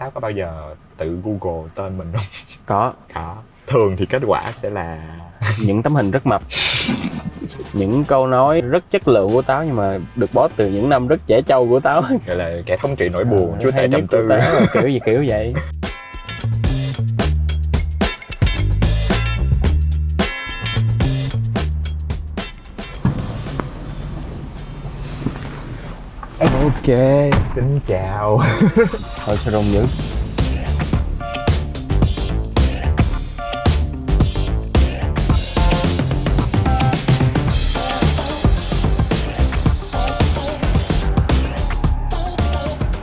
Táo có bao giờ tự Google tên mình không? Có. Thường thì kết quả sẽ là những tấm hình rất mập, những câu nói rất chất lượng của Táo, nhưng mà được post từ những năm rất trẻ trâu của Táo. gọi là kẻ thống trị nỗi buồn, chúa tể Hay nhất trầm của tư. Táo là kiểu vậy. Ok, xin chào. Thôi sao rung dữ.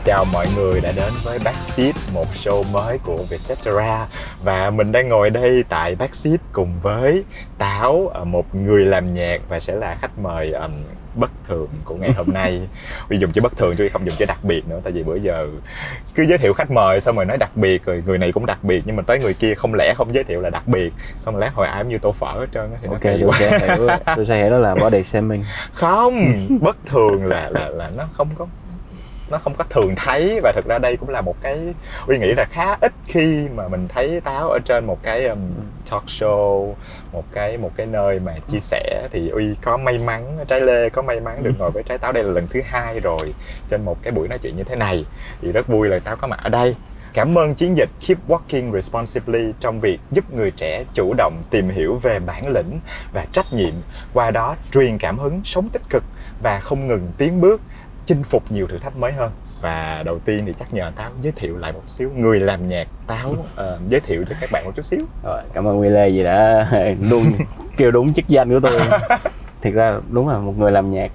Chào mọi người đã đến với Backseat, một show mới của Vietcetera. Và mình đang ngồi đây tại Backseat cùng với Táo, một người làm nhạc và sẽ là khách mời bất thường của ngày hôm nay. Vì dùng chữ bất thường chứ không dùng chữ đặc biệt nữa, tại vì bữa giờ cứ giới thiệu khách mời xong rồi nói đặc biệt, rồi người này cũng đặc biệt, nhưng mà tới người kia không lẽ không giới thiệu là đặc biệt, xong rồi lát hồi ai cũng như tô phở hết trơn thì Ok, tôi sẽ hiểu đó là body shaming. Không, bất thường là nó không có thường thấy. Và thực ra đây cũng là một cái Uy nghĩ là khá ít khi mà mình thấy Táo ở trên một cái talk show, một cái nơi mà chia sẻ. Thì Uy có may mắn, Trái Lê có may mắn được ngồi với Trái Táo đây là lần thứ 2 rồi trên một cái buổi nói chuyện như thế này, thì rất vui là Táo có mặt ở đây. Cảm ơn chiến dịch Keep Walking Responsibly trong việc giúp người trẻ chủ động tìm hiểu về bản lĩnh và trách nhiệm, qua đó truyền cảm hứng sống tích cực và không ngừng tiến bước, chinh phục nhiều thử thách mới hơn. Và đầu tiên thì chắc nhờ Táo giới thiệu lại một xíu người làm nhạc. Táo giới thiệu cho các bạn một chút xíu. Rồi, cảm ơn Huy Lê vì đã luôn kêu đúng chức danh của tôi. Thiệt ra đúng là một người làm nhạc.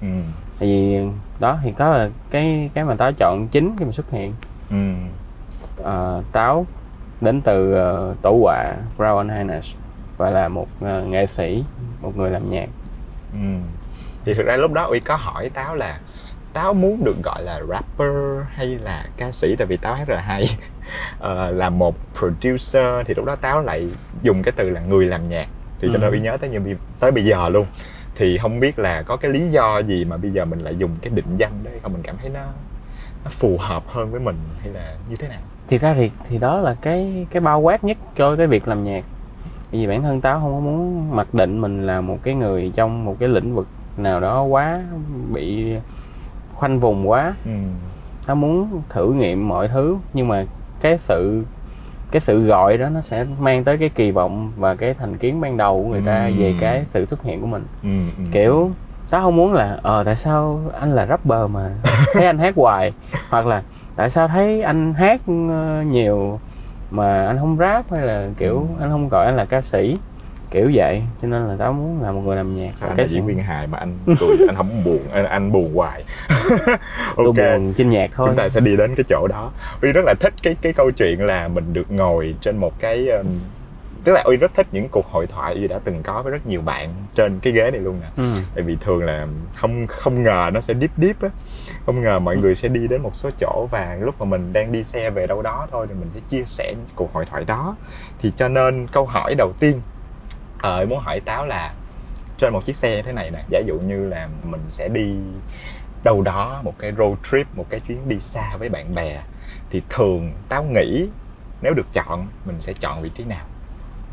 Tại vì đó thì có là cái mà Táo chọn chính khi mà xuất hiện. Táo đến từ tổ họa Brown and Highness và là một nghệ sĩ, một người làm nhạc. Thì thực ra lúc đó Uy có hỏi Táo là Táo muốn được gọi là rapper hay là ca sĩ, tại vì Táo hát rất là hay. Là một producer thì lúc đó Táo lại dùng cái từ là người làm nhạc. Thì cho nên Uy nhớ tới bây giờ luôn. Thì không biết là có cái lý do gì mà bây giờ mình lại dùng cái định danh đấy không, mình cảm thấy nó phù hợp hơn với mình hay là như thế nào? Thì ra thì đó là cái bao quát nhất cho cái việc làm nhạc. Bởi vì bản thân Táo không có muốn mặc định mình là một cái người trong một cái lĩnh vực nào đó quá bị khoanh vùng quá. Táo muốn thử nghiệm mọi thứ, nhưng mà cái sự gọi đó nó sẽ mang tới cái kỳ vọng và cái thành kiến ban đầu của người ta về cái sự xuất hiện của mình. Kiểu Táo không muốn là tại sao anh là rapper mà thấy anh hát hoài, hoặc là tại sao thấy anh hát nhiều mà anh không rap, hay là kiểu anh không gọi anh là ca sĩ, kiểu vậy. Cho nên là Táo muốn là một người làm nhạc. Anh là diễn viên hài mà anh cười, anh không buồn, anh buồn hoài. Tôi buồn trên nhạc thôi. Chúng ta sẽ đi đến cái chỗ đó. Uy rất là thích cái câu chuyện là mình được ngồi trên một cái tức là Uy rất thích những cuộc hội thoại Uy đã từng có với rất nhiều bạn trên cái ghế này luôn nè. Tại vì thường là không ngờ nó sẽ deep á, không ngờ mọi người sẽ đi đến một số chỗ, và lúc mà mình đang đi xe về đâu đó thôi thì mình sẽ chia sẻ những cuộc hội thoại đó. Thì cho nên câu hỏi đầu tiên muốn hỏi Táo là trên một chiếc xe như thế này nè, giả dụ như là mình sẽ đi đâu đó, một cái road trip, một cái chuyến đi xa với bạn bè, thì thường Táo nghĩ nếu được chọn mình sẽ chọn vị trí nào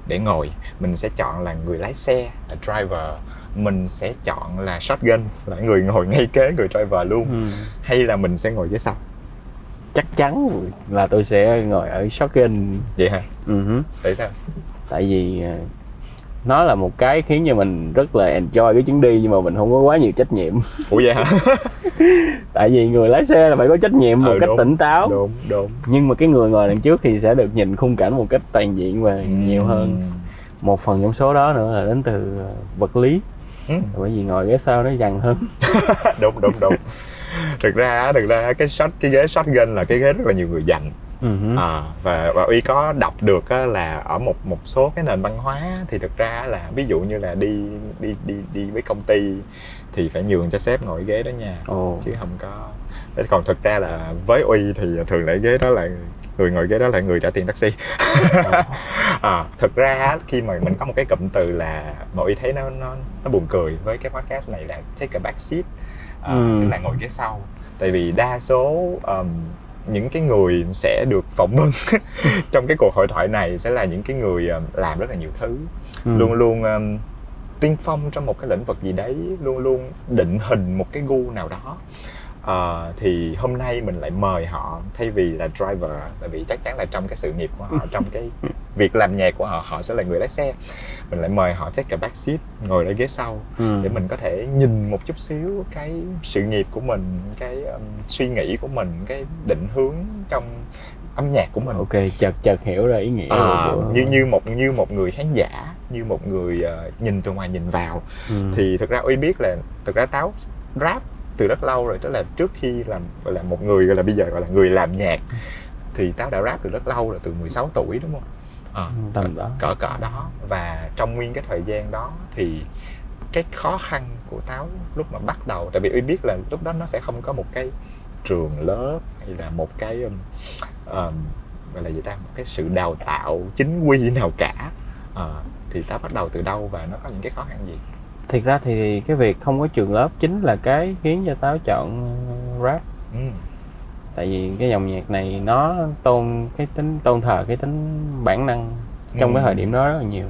để ngồi? Mình sẽ chọn là người lái xe, là driver, mình sẽ chọn là shotgun, là người ngồi ngay kế người driver luôn, hay là mình sẽ ngồi phía sau? Chắc chắn là tôi sẽ ngồi ở shotgun. Vậy hả? Tại sao? Tại vì nó là một cái khiến cho mình rất là enjoy cái chuyến đi, nhưng mà mình không có quá nhiều trách nhiệm. Ủa vậy hả? Tại vì người lái xe là phải có trách nhiệm một cách tỉnh táo. Đúng. Nhưng mà cái người ngồi đằng trước thì sẽ được nhìn khung cảnh một cách toàn diện và nhiều hơn. Một phần trong số đó nữa là đến từ vật lý. Bởi vì ngồi ghế sau nó dằn hơn. Đúng. Thực ra cái ghế shotgun là cái ghế rất là nhiều người dành. Và Uy có đọc được là ở một số cái nền văn hóa thì thực ra là ví dụ như là đi với công ty thì phải nhường cho sếp ngồi ghế đó nha, chứ không có. Còn thực ra là với Uy thì thường lại ghế đó là người ngồi ghế đó là người trả tiền taxi. Thực ra khi mà mình có một cái cụm từ là mà Uy thấy nó buồn cười với cái podcast này là take a back seat, tức là ngồi ghế sau. Tại vì đa số những cái người sẽ được phỏng vấn trong cái cuộc hội thoại này sẽ là những cái người làm rất là nhiều thứ, luôn luôn tiên phong trong một cái lĩnh vực gì đấy, luôn luôn định hình một cái gu nào đó. Thì hôm nay mình lại mời họ thay vì là driver, tại vì chắc chắn là trong cái sự nghiệp của họ, trong cái việc làm nhạc của họ, họ sẽ là người lái xe. Mình lại mời họ take a back seat, ngồi ở ghế sau để mình có thể nhìn một chút xíu cái sự nghiệp của mình, cái suy nghĩ của mình, cái định hướng trong âm nhạc của mình. Ok, chợt hiểu ra ý nghĩa của... như một người khán giả, như một người nhìn từ ngoài nhìn vào. Thì thực ra Uy biết là thực ra Táo rap từ rất lâu rồi, tức là trước khi làm gọi là một người gọi là bây giờ gọi là người làm nhạc, thì Táo đã rap từ rất lâu rồi, từ 16 tuổi đúng không? Tầm đó, cỡ đó. Và trong nguyên cái thời gian đó thì cái khó khăn của Táo lúc mà bắt đầu, tại vì Uy biết là lúc đó nó sẽ không có một cái trường lớp hay là một cái gọi là gì ta, một cái sự đào tạo chính quy nào cả. Thì Táo bắt đầu từ đâu và nó có những cái khó khăn gì? Thiệt ra thì cái việc không có trường lớp chính là cái khiến cho Táo chọn rap. Tại vì cái dòng nhạc này nó tôn thờ cái tính bản năng trong cái thời điểm đó rất là nhiều.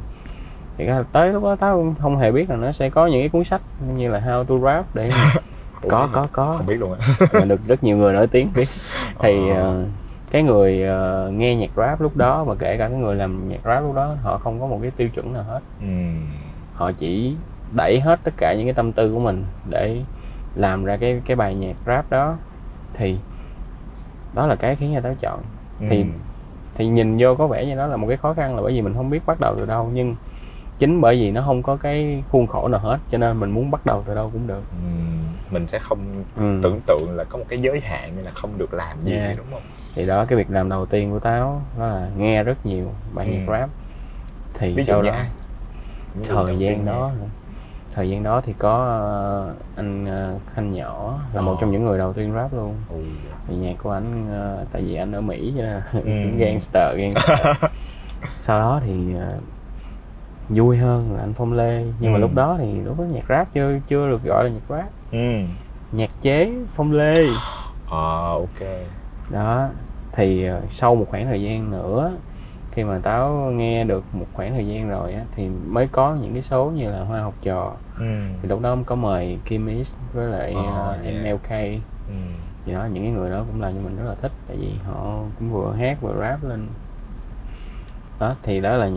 Thì tới lúc đó Táo không hề biết là nó sẽ có những cái cuốn sách như là How to Rap để có không biết luôn á. Mà được rất nhiều người nổi tiếng biết. Thì cái người nghe nhạc rap lúc đó, và kể cả cái người làm nhạc rap lúc đó, họ không có một cái tiêu chuẩn nào hết. Họ chỉ đẩy hết tất cả những cái tâm tư của mình để làm ra cái bài nhạc rap đó. Thì đó là cái khiến cho Táo chọn. Thì nhìn vô có vẻ như đó là một cái khó khăn, là bởi vì mình không biết bắt đầu từ đâu, nhưng chính bởi vì nó không có cái khuôn khổ nào hết, cho nên mình muốn bắt đầu từ đâu cũng được. Mình sẽ không tưởng tượng là có một cái giới hạn nên là không được làm gì, đúng không? Thì đó, cái việc làm đầu tiên của Táo đó là nghe rất nhiều bài nhạc rap. Thì ví dụ sau như đó thời gian đó thì có anh Khanh Nhỏ là một trong những người đầu tiên rap luôn. Thì nhạc của anh, tại vì anh ở Mỹ cho nên gangster. Sau đó thì vui hơn là anh Phong Lê, nhưng mà lúc đó nhạc rap chưa được gọi là nhạc rap. Nhạc chế Phong Lê. Ok. Đó, thì sau một khoảng thời gian nữa, khi mà Táo nghe được một khoảng thời gian rồi á, thì mới có những cái số như là Hoa Học Trò. Thì lúc đó có mời Kim X với lại MLK. Thì đó, những cái người đó cũng là như mình rất là thích, tại vì họ cũng vừa hát vừa rap lên. Đó, thì đó là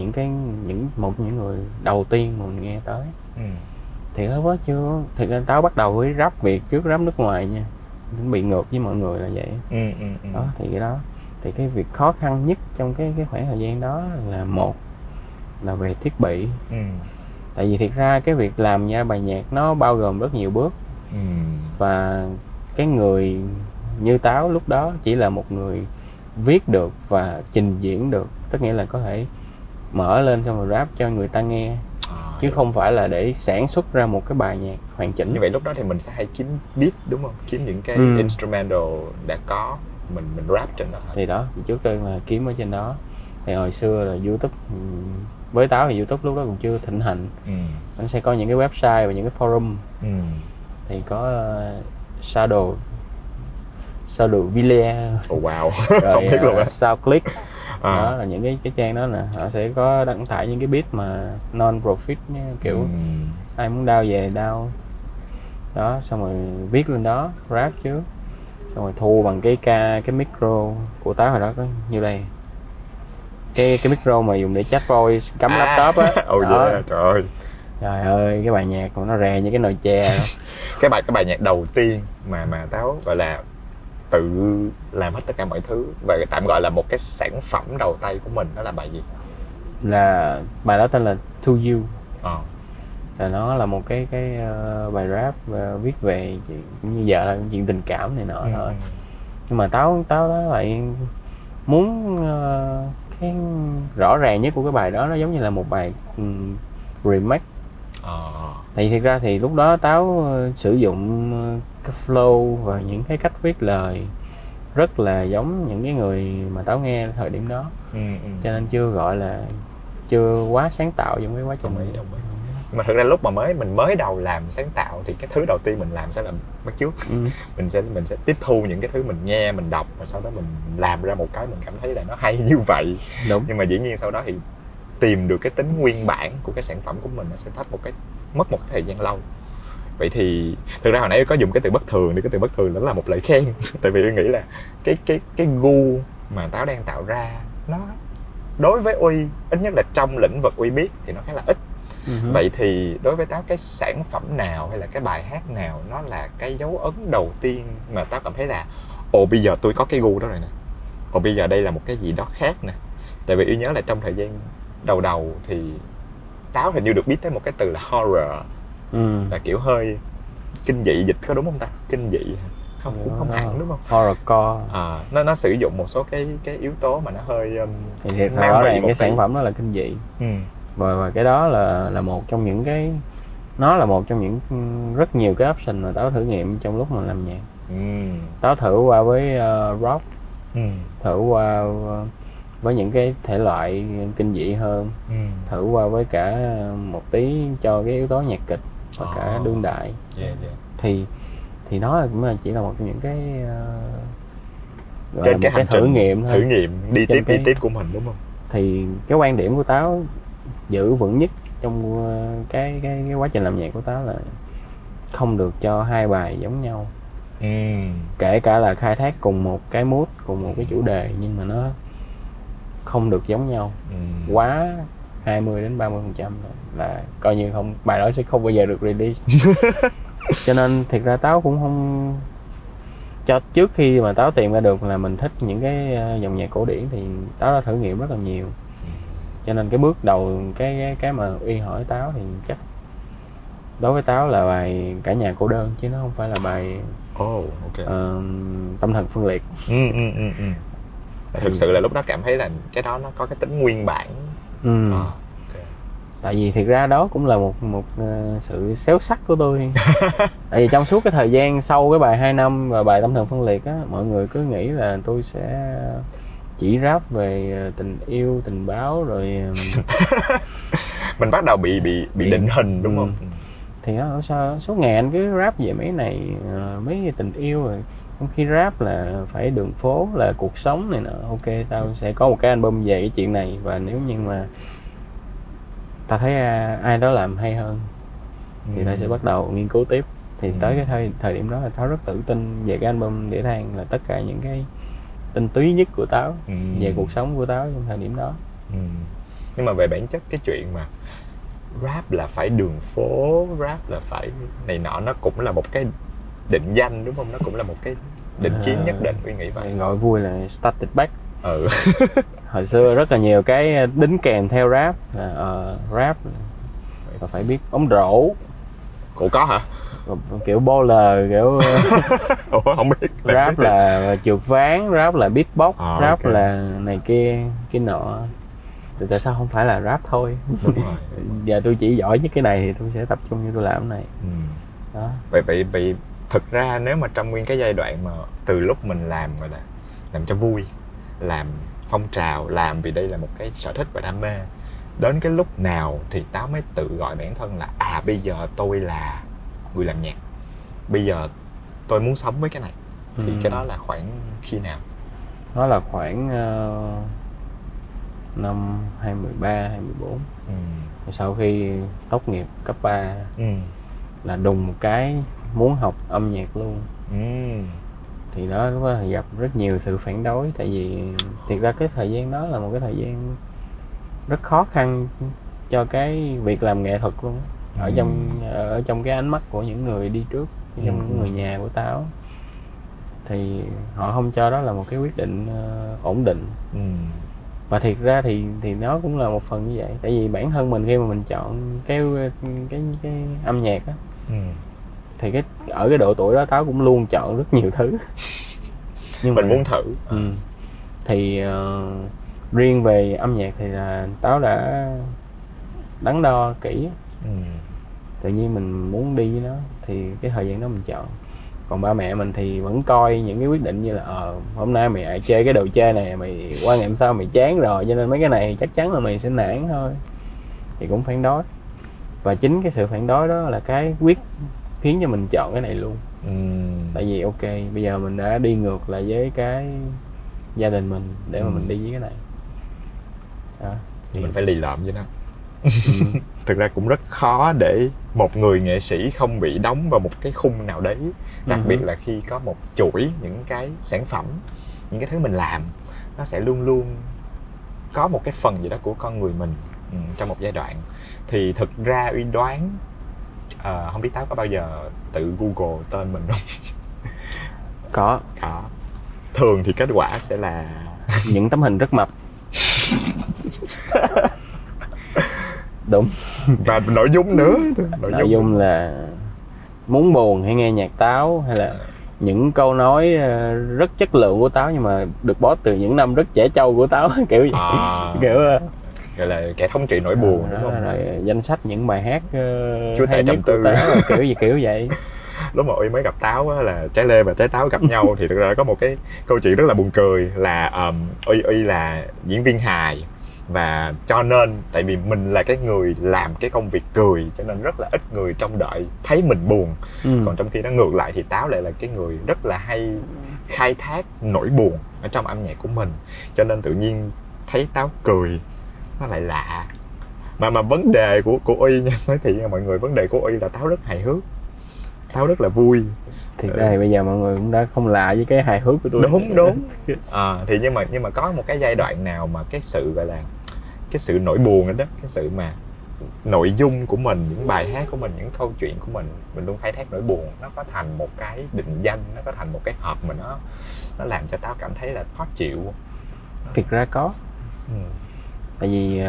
một trong những người đầu tiên mà mình nghe tới. Thì lúc đó chưa, thì Táo bắt đầu với rap Việt trước rap nước ngoài nha, bị ngược với mọi người là vậy. Đó, thì cái đó, thì cái việc khó khăn nhất trong cái khoảng thời gian đó là một là về thiết bị. Tại vì thiệt ra cái việc làm ra bài nhạc nó bao gồm rất nhiều bước. Và cái người như Táo lúc đó chỉ là một người viết được và trình diễn được, tức nghĩa là có thể mở lên xong rồi rap cho người ta nghe, chứ không phải là để sản xuất ra một cái bài nhạc hoàn chỉnh. Như vậy lúc đó thì mình sẽ hay kiếm beat đúng không? Kiếm những cái instrumental đã có, mình rap trên đó. Thì đó, thì trước đây mà kiếm ở trên đó. Thì hồi xưa là YouTube, với Táo thì YouTube lúc đó còn chưa thịnh hành. Nó sẽ có những cái website và những cái forum. Thì có Shadow Villa. Wow. Rồi, không biết luôn á. SoundClick. Đó là những cái trang đó nè, họ sẽ có đăng tải những cái beat mà non-profit, kiểu ai muốn download về download. Đó, xong rồi viết lên đó, rap trước, xong rồi thu bằng cái micro của Táo hồi đó có như đây, cái micro mà dùng để chat voice cắm laptop á. Trời ơi, cái bài nhạc của nó rè như cái nồi chè. cái bài nhạc đầu tiên mà Táo gọi là tự làm hết tất cả mọi thứ và tạm gọi là một cái sản phẩm đầu tay của mình, đó là bài gì? Là bài đó tên là To You. Là nó là một cái bài rap viết về chuyện như giờ là chuyện tình cảm này nọ thôi. Nhưng mà Táo đó lại muốn cái rõ ràng nhất của cái bài đó nó giống như là một bài remake. Thì thực ra thì lúc đó Táo sử dụng cái flow và những cái cách viết lời rất là giống những cái người mà Táo nghe thời điểm đó. Cho nên chưa quá sáng tạo trong cái quá trình. Đồng ý. Nhưng mà thực ra lúc mà mình mới đầu làm sáng tạo thì cái thứ đầu tiên mình làm sẽ là bắt chước. Mình sẽ tiếp thu những cái thứ mình nghe, mình đọc, và sau đó mình làm ra một cái mình cảm thấy là nó hay như vậy. Đúng. Nhưng mà dĩ nhiên sau đó thì tìm được cái tính nguyên bản của cái sản phẩm của mình nó sẽ mất một cái thời gian lâu. Vậy thì thực ra hồi nãy có dùng cái từ bất thường, thì cái từ bất thường đó là một lời khen. Tại vì tôi nghĩ là cái gu mà Táo đang tạo ra nó đối với Uy, ít nhất là trong lĩnh vực Uy biết thì nó khá là ít. Vậy thì đối với Táo, cái sản phẩm nào hay là cái bài hát nào nó là cái dấu ấn đầu tiên mà Táo cảm thấy là bây giờ tôi có cái gu đó rồi nè, bây giờ đây là một cái gì đó khác nè. Tại vì Uy nhớ là trong thời gian đầu thì Táo hình như được biết tới một cái từ là horror, là kiểu hơi kinh dị, dịch có đúng không ta? Kinh dị không, cũng không hẳn đúng không? Horrorcore. Nó sử dụng một số cái yếu tố mà nó hơi thì rõ ràng cái sản phẩm đó là kinh dị. Và cái đó là một trong những cái, nó là một trong những rất nhiều cái option mà Táo thử nghiệm trong lúc mà làm nhạc. Táo thử qua với rock, thử qua với những cái thể loại kinh dị hơn, thử qua với cả một tí cho cái yếu tố nhạc kịch và cả đương đại. Thì nó cũng là chỉ là một trong những cái trên cái hành thử nghiệm thôi, thử nghiệm đi tiếp của mình, đúng không? Thì cái quan điểm của Táo giữ vững nhất trong cái quá trình làm nhạc của Táo là không được cho hai bài giống nhau. Kể cả là khai thác cùng một cái mood, cùng một cái chủ đề, nhưng mà nó không được giống nhau. Quá 20-30% là coi như không, bài đó sẽ không bao giờ được release. Cho nên thiệt ra Táo cũng không, cho trước khi mà Táo tìm ra được là mình thích những cái dòng nhạc cổ điển thì Táo đã thử nghiệm rất là nhiều. Cho nên cái bước đầu, cái mà Uy hỏi Táo thì chắc đối với Táo là bài Cả Nhà Cô Đơn, chứ nó không phải là bài Tâm Thần Phân Liệt. Thực sự là lúc đó cảm thấy là cái đó nó có cái tính nguyên bản. Tại vì thiệt ra đó cũng là một sự xéo sắc của tôi. Tại vì trong suốt cái thời gian sau cái bài 2 năm và bài Tâm Thần Phân Liệt á, mọi người cứ nghĩ là tôi sẽ chỉ rap về tình yêu, tình báo rồi mình bắt đầu bị định hình, đúng không? Thì nó sao suốt ngày anh cứ rap về mấy này, mấy tình yêu, rồi trong khi rap là phải đường phố, là cuộc sống này nọ. Ok, tao sẽ có một cái album về cái chuyện này, và nếu như mà ta thấy ai đó làm hay hơn thì ta sẽ bắt đầu nghiên cứu tiếp. Thì tới cái thời điểm đó là Táo rất tự tin về cái album Đĩa Than, là tất cả những cái tinh túy nhất của Táo về cuộc sống của Táo trong thời điểm đó. Nhưng mà về bản chất cái chuyện mà rap là phải đường phố, rap là phải này nọ, nó cũng là một cái định danh, đúng không? Nó cũng là một cái định kiến nhất định, Uy nghĩ vậy. Gọi vui là static back. Hồi xưa rất là nhiều cái đính kèm theo rap là rap và phải biết bóng rổ. Ủa có hả? Kiểu baller, kiểu không biết. Rap là trượt ván, rap là beatbox, rap là này kia cái nọ. Thì tại sao không phải là rap thôi? Đúng rồi. Giờ tôi chỉ giỏi nhất cái này thì tôi sẽ tập trung như tôi làm cái này. Đó. Vậy thực ra nếu mà trong nguyên cái giai đoạn mà từ lúc mình làm gọi là làm cho vui, làm phong trào, làm vì đây là một cái sở thích và đam mê, đến cái lúc nào thì Táo mới tự gọi bản thân là bây giờ tôi là người làm nhạc, bây giờ tôi muốn sống với cái này? Thì cái đó là khoảng khi nào? Nó là khoảng năm 2013, 2014. Sau khi tốt nghiệp cấp 3 là đùng một cái muốn học âm nhạc luôn. Thì đó gặp rất nhiều sự phản đối. Tại vì thiệt ra cái thời gian đó là một cái thời gian rất khó khăn cho cái việc làm nghệ thuật luôn. Ở trong cái ánh mắt của những người đi trước, trong những người nhà của Táo, thì họ không cho đó là một cái quyết định ổn định. Và thiệt ra thì nó cũng là một phần như vậy. Tại vì bản thân mình khi mà mình chọn cái âm nhạc á, thì ở cái độ tuổi đó Táo cũng luôn chọn rất nhiều thứ. Nhưng mình muốn thử. Thì riêng về âm nhạc thì là Táo đã đắn đo kỹ. Tự nhiên mình muốn đi với nó thì cái thời gian đó mình chọn. Còn ba mẹ mình thì vẫn coi những cái quyết định như là hôm nay mày chơi cái đồ chơi này, mày qua ngày hôm sau mày chán rồi, cho nên mấy cái này chắc chắn là mày sẽ nản thôi. Thì cũng phản đối. Và chính cái sự phản đối đó là cái khiến cho mình chọn cái này luôn. Tại vì ok, bây giờ mình đã đi ngược lại với cái gia đình mình để mà mình đi với cái này đó, thì mình phải lì lợm với nó. Thực ra cũng rất khó để một người nghệ sĩ không bị đóng vào một cái khung nào đấy, đặc biệt là khi có một chuỗi những cái sản phẩm, những cái thứ mình làm nó sẽ luôn luôn có một cái phần gì đó của con người mình trong một giai đoạn. Thì thực ra Uy đoán không biết Táo có bao giờ tự Google tên mình không? Có. Thường thì kết quả sẽ là những tấm hình rất mập. Đúng. Và nội dung nữa. Nội dung là muốn buồn hãy nghe nhạc Táo, hay là những câu nói rất chất lượng của Táo nhưng mà được post từ những năm rất trẻ trâu của Táo. Kiểu vậy. Kiểu gọi là kẻ thống trị nỗi buồn, đúng không? Rồi danh sách những bài hát Chúa Tể Trầm Tư, kiểu vậy. Lúc mà Uy mới gặp Táo á, là Trái Lê và Trái Táo gặp nhau thì thực ra có một cái câu chuyện rất là buồn cười là Uy là diễn viên hài, và cho nên tại vì mình là cái người làm cái công việc cười cho nên rất là ít người trông đợi thấy mình buồn. Còn trong khi nó ngược lại thì Táo lại là cái người rất là hay khai thác nỗi buồn ở trong âm nhạc của mình, cho nên tự nhiên thấy Táo cười nó lại lạ. Mà vấn đề của Uy nha, nói thiệt nha mọi người, vấn đề của Uy là Táo rất hài hước, Táo rất là vui. Thì đây bây giờ mọi người cũng đã không lạ với cái hài hước của tôi. Đúng. Thì nhưng mà có một cái giai đoạn nào mà cái sự gọi là cái sự nỗi buồn đó, cái sự mà nội dung của mình, những bài hát của mình, những câu chuyện của mình luôn khai thác nỗi buồn, nó có thành một cái định danh, nó có thành một cái hộp mà nó làm cho Táo cảm thấy là khó chịu. Thực ra có. Tại vì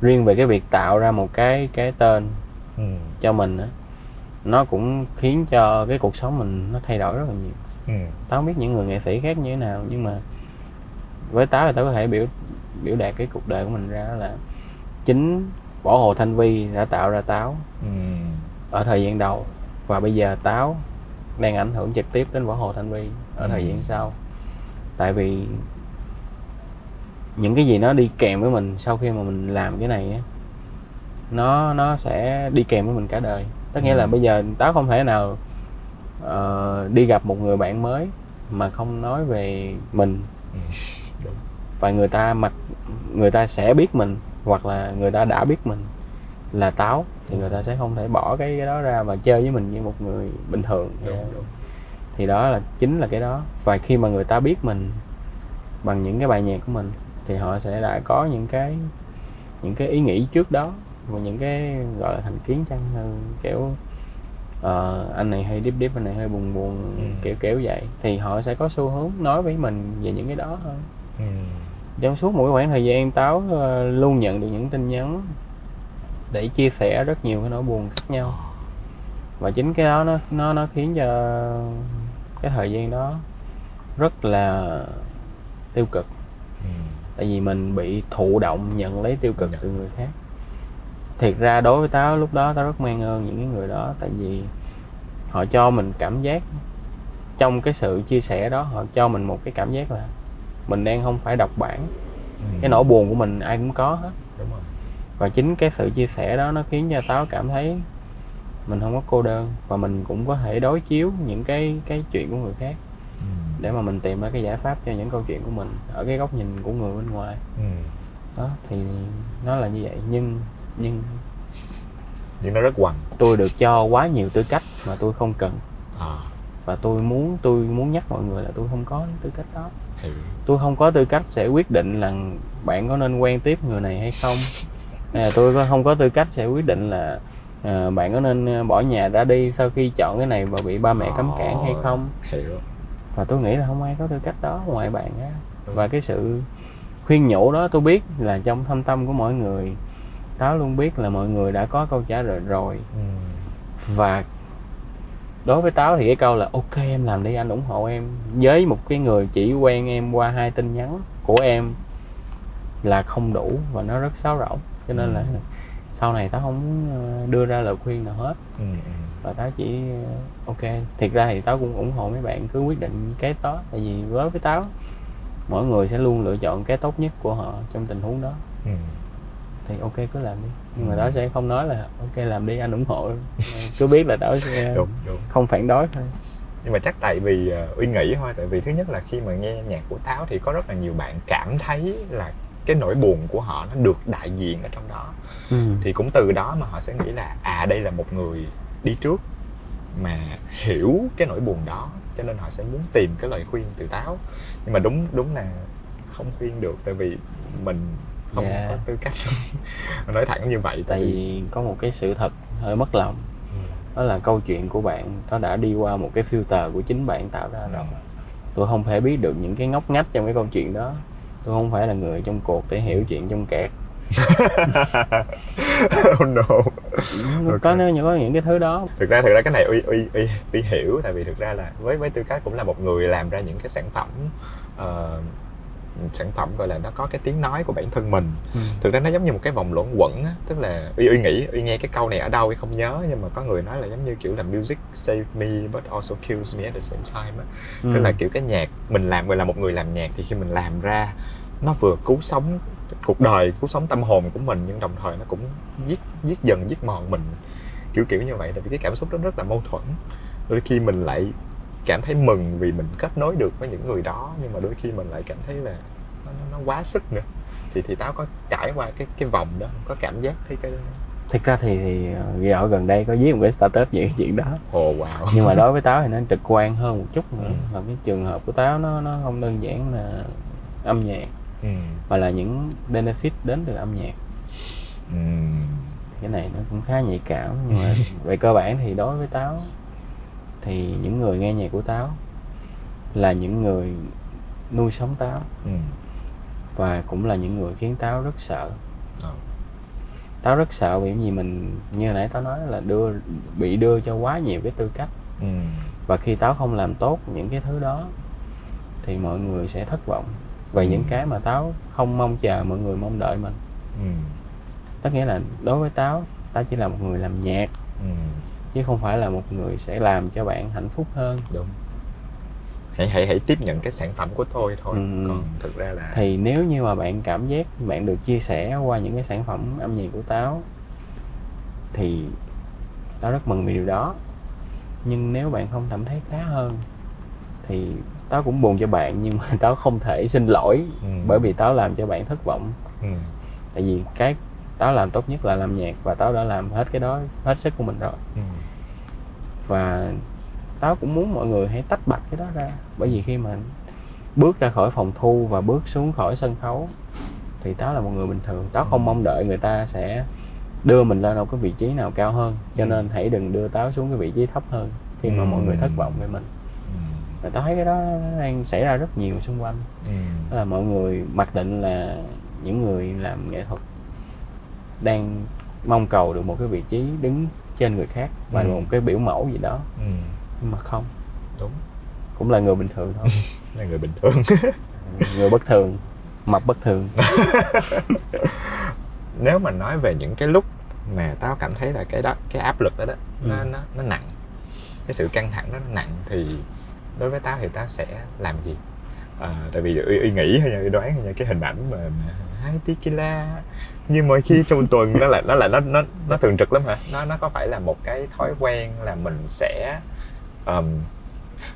riêng về cái việc tạo ra một cái tên cho mình á, nó cũng khiến cho cái cuộc sống mình nó thay đổi rất là nhiều. Táo không biết những người nghệ sĩ khác như thế nào, nhưng mà với Táo thì Táo có thể biểu đạt cái cuộc đời của mình ra là chính Võ Hồ Thanh Vi đã tạo ra Táo ở thời gian đầu, và bây giờ Táo đang ảnh hưởng trực tiếp đến Võ Hồ Thanh Vi ở thời gian sau. Tại vì những cái gì nó đi kèm với mình sau khi mà mình làm cái này á, nó sẽ đi kèm với mình cả đời. Tất nghĩa là bây giờ Táo không thể nào đi gặp một người bạn mới mà không nói về mình. Và người ta sẽ biết mình, hoặc là người ta đã biết mình là Táo, thì người ta sẽ không thể bỏ cái đó ra và chơi với mình như một người bình thường. Thì đó là chính là cái đó. Và khi mà người ta biết mình bằng những cái bài nhạc của mình thì họ sẽ đã có những cái ý nghĩ trước đó, và những cái gọi là thành kiến chăng hơn, kiểu anh này hơi deep, anh này hơi buồn, kiểu vậy, thì họ sẽ có xu hướng nói với mình về những cái đó hơn. Trong suốt mỗi khoảng thời gian, Táo luôn nhận được những tin nhắn để chia sẻ rất nhiều cái nỗi buồn khác nhau, và chính cái đó nó khiến cho cái thời gian đó rất là tiêu cực. Tại vì mình bị thụ động nhận lấy tiêu cực từ người khác. Thiệt ra đối với Táo lúc đó Táo rất mang ơn những cái người đó, tại vì họ cho mình cảm giác, trong cái sự chia sẻ đó họ cho mình một cái cảm giác là mình đang không phải độc bản. Cái nỗi buồn của mình ai cũng có hết. Đúng rồi. Và chính cái sự chia sẻ đó nó khiến cho Táo cảm thấy mình không có cô đơn, và mình cũng có thể đối chiếu những cái chuyện của người khác để mà mình tìm ra cái giải pháp cho những câu chuyện của mình ở cái góc nhìn của người bên ngoài. Đó thì nó là như vậy. Nhưng nó rất quằn. Tôi được cho quá nhiều tư cách mà tôi không cần. Và tôi muốn nhắc mọi người là tôi không có tư cách đó. Tôi không có tư cách sẽ quyết định là bạn có nên quen tiếp người này hay không. Tôi không có tư cách sẽ quyết định là bạn có nên bỏ nhà ra đi sau khi chọn cái này và bị ba mẹ cấm cản hay không. Và tôi nghĩ là không ai có tư cách đó ngoài bạn á. Và cái sự khuyên nhủ đó, tôi biết là trong thâm tâm của mỗi người, Táo luôn biết là mọi người đã có câu trả lời rồi. Và đối với Táo thì cái câu là ok em làm đi, anh ủng hộ em, với một cái người chỉ quen em qua 2 tin nhắn của em là không đủ, và nó rất sáo rỗng. Cho nên là sau này Táo không đưa ra lời khuyên nào hết. Và Táo chỉ ok. Thiệt ra thì Táo cũng ủng hộ mấy bạn cứ quyết định cái đó. Tại vì với Táo, mỗi người sẽ luôn lựa chọn cái tốt nhất của họ trong tình huống đó. thì ok cứ làm đi, nhưng mà Táo sẽ không nói là ok làm đi anh ủng hộ, cứ biết là Táo sẽ đúng không phản đối thôi. Nhưng mà chắc tại vì Uy nghĩ thôi, tại vì thứ nhất là khi mà nghe nhạc của Táo thì có rất là nhiều bạn cảm thấy là cái nỗi buồn của họ nó được đại diện ở trong đó. Thì cũng từ đó mà họ sẽ nghĩ là đây là một người đi trước mà hiểu cái nỗi buồn đó, cho nên họ sẽ muốn tìm cái lời khuyên từ Táo. Nhưng mà đúng là không khuyên được, tại vì mình không có tư cách nói thẳng như vậy. Tại vì có một cái sự thật hơi mất lòng, đó là câu chuyện của bạn nó đã đi qua một cái filter của chính bạn tạo ra rồi. Tôi không thể biết được những cái ngóc ngách trong cái câu chuyện đó, tôi không phải là người trong cuộc để hiểu chuyện trong kẹt. Oh no. Có những cái thứ đó. Thực ra cái này Uy hiểu, tại vì thực ra là với tư cách cũng là một người làm ra những cái sản phẩm gọi là nó có cái tiếng nói của bản thân mình. Thực ra nó giống như một cái vòng luẩn quẩn á, tức là Uy nghĩ Uy nghe cái câu này ở đâu Uy không nhớ, nhưng mà có người nói là giống như kiểu là music save me but also kills me at the same time á. Tức là kiểu cái nhạc mình làm, gọi là một người làm nhạc thì khi mình làm ra nó vừa cứu sống cuộc đời, cứu sống tâm hồn của mình, nhưng đồng thời nó cũng giết dần giết mòn mình, kiểu như vậy. Tại vì cái cảm xúc đó rất là mâu thuẫn. Đôi khi mình lại cảm thấy mừng vì mình kết nối được với những người đó, nhưng mà đôi khi mình lại cảm thấy là nó quá sức nữa. Thì Táo có trải qua cái vòng đó, có cảm giác thấy cái thực ra thì ở gần đây có viết một cái status về cái chuyện đó. Wow. Nhưng mà đối với Táo thì nó trực quan hơn một chút nữa. Và cái trường hợp của Táo nó không đơn giản là âm nhạc, mà là những benefit đến từ âm nhạc. Cái này nó cũng khá nhạy cảm, nhưng mà về cơ bản thì đối với Táo thì những người nghe nhạc của Táo là những người nuôi sống Táo, và cũng là những người khiến Táo rất sợ. Táo rất sợ vì gì mình, như nãy Táo nói là bị đưa cho quá nhiều cái tư cách. Và khi Táo không làm tốt những cái thứ đó thì mọi người sẽ thất vọng về những cái mà Táo không mong chờ mọi người mong đợi mình. Tức nghĩa là đối với Táo chỉ là một người làm nhạc, chứ không phải là một người sẽ làm cho bạn hạnh phúc hơn. Đúng. Hãy tiếp nhận cái sản phẩm của tôi thôi. Còn thực ra là thì nếu như mà bạn cảm giác bạn được chia sẻ qua những cái sản phẩm âm nhạc của Táo thì Táo rất mừng vì điều đó. Nhưng nếu bạn không cảm thấy khá hơn thì Táo cũng buồn cho bạn, nhưng mà Táo không thể xin lỗi bởi vì Táo làm cho bạn thất vọng. Tại vì cái Táo làm tốt nhất là làm nhạc, và Táo đã làm hết cái đó, hết sức của mình rồi. Và Táo cũng muốn mọi người hãy tách bạch cái đó ra. Bởi vì khi mà bước ra khỏi phòng thu và bước xuống khỏi sân khấu thì Táo là một người bình thường. Táo không mong đợi người ta sẽ đưa mình lên một cái vị trí nào cao hơn. Cho nên hãy đừng đưa Táo xuống cái vị trí thấp hơn khi mà mọi người thất vọng về mình. Và Táo thấy cái đó đang xảy ra rất nhiều xung quanh. Đó là mọi người mặc định là những người làm nghệ thuật đang mong cầu được một cái vị trí đứng trên người khác và một cái biểu mẫu gì đó. Nhưng mà không. Đúng. Cũng là người bình thường thôi. Là người bình thường. Người bất thường, mập bất thường. Nếu mà nói về những cái lúc mà Táo cảm thấy là cái áp lực đó nó nặng, cái sự căng thẳng đó nó nặng, thì đối với Táo thì Táo sẽ làm gì? Tại vì Uy nghĩ hay Uy đoán hay cái hình ảnh mà hai tequila như mọi khi trong tuần nó thường trực lắm hả? Nó có phải là một cái thói quen là mình sẽ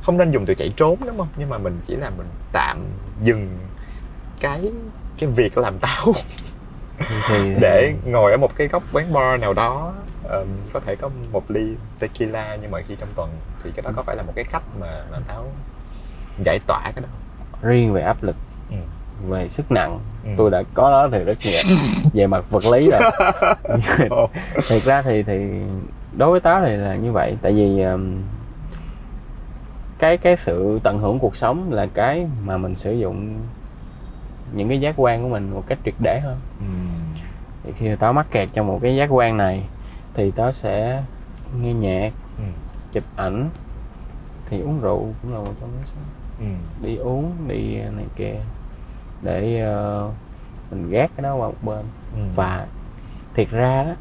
không nên dùng từ chạy trốn đúng không? Nhưng mà mình chỉ là mình tạm dừng cái việc làm Táo để ngồi ở một cái góc quán bar nào đó, có thể có một ly tequila như mọi khi trong tuần, thì cái đó có phải là một cái cách mà Táo giải tỏa cái đó? Riêng về áp lực, về sức nặng, tôi đã có đó thì rất nhiều. Về mặt vật lý rồi. Thực ra thì đối với Táo thì là như vậy. Tại vì cái sự tận hưởng cuộc sống là cái mà mình sử dụng những cái giác quan của mình một cách triệt để hơn. Thì khi Táo mắc kẹt trong một cái giác quan này thì Táo sẽ nghe nhạc, chụp ảnh, thì uống rượu cũng là một trong những số. Đi uống, đi này kia để mình gác cái đó qua một bên. Và thiệt ra đó,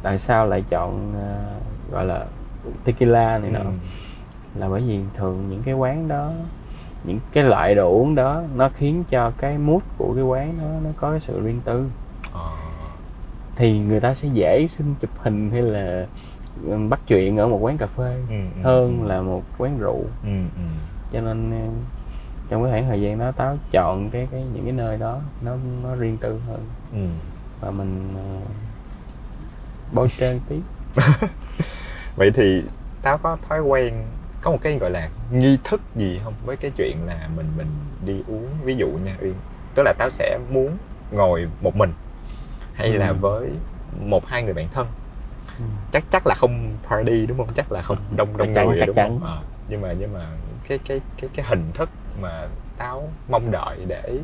tại sao lại chọn gọi là tequila này nọ, là bởi vì thường những cái quán đó, những cái loại đồ uống đó nó khiến cho cái mood của cái quán đó nó có cái sự riêng tư. thì người ta sẽ dễ xin chụp hình hay là bắt chuyện ở một quán cà phê hơn là một quán rượu. Cho nên trong cái khoảng thời gian đó táo chọn những cái nơi đó nó riêng tư hơn. Và mình bôi trơn tí. Vậy thì táo có thói quen, có một cái gọi là nghi thức gì không với cái chuyện là mình đi uống, ví dụ nha Uyên, tức là táo sẽ muốn ngồi một mình hay là với 1-2 người bạn thân. Chắc là không party đúng không, chắc là không đông người đúng không? Nhưng mà cái hình thức mà táo mong đợi để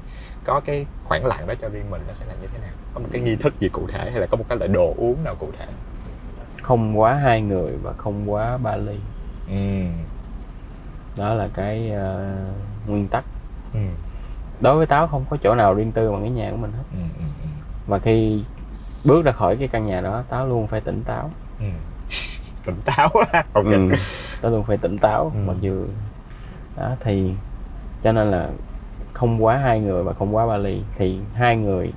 có cái khoảng lặng đó cho riêng mình nó sẽ là như thế nào? Có một cái nghi thức gì cụ thể hay là có một cái loại đồ uống nào cụ thể? Không quá 2 người và không quá 3 ly. Đó là cái nguyên tắc. Đối với táo không có chỗ nào riêng tư bằng cái nhà của mình hết. Và khi bước ra khỏi cái căn nhà đó, táo luôn phải tỉnh táo. Tỉnh táo á. Okay. Táo luôn phải tỉnh táo. Mặc dù đó thì cho nên là không quá 2 người và không quá 3 ly. Thì 2 người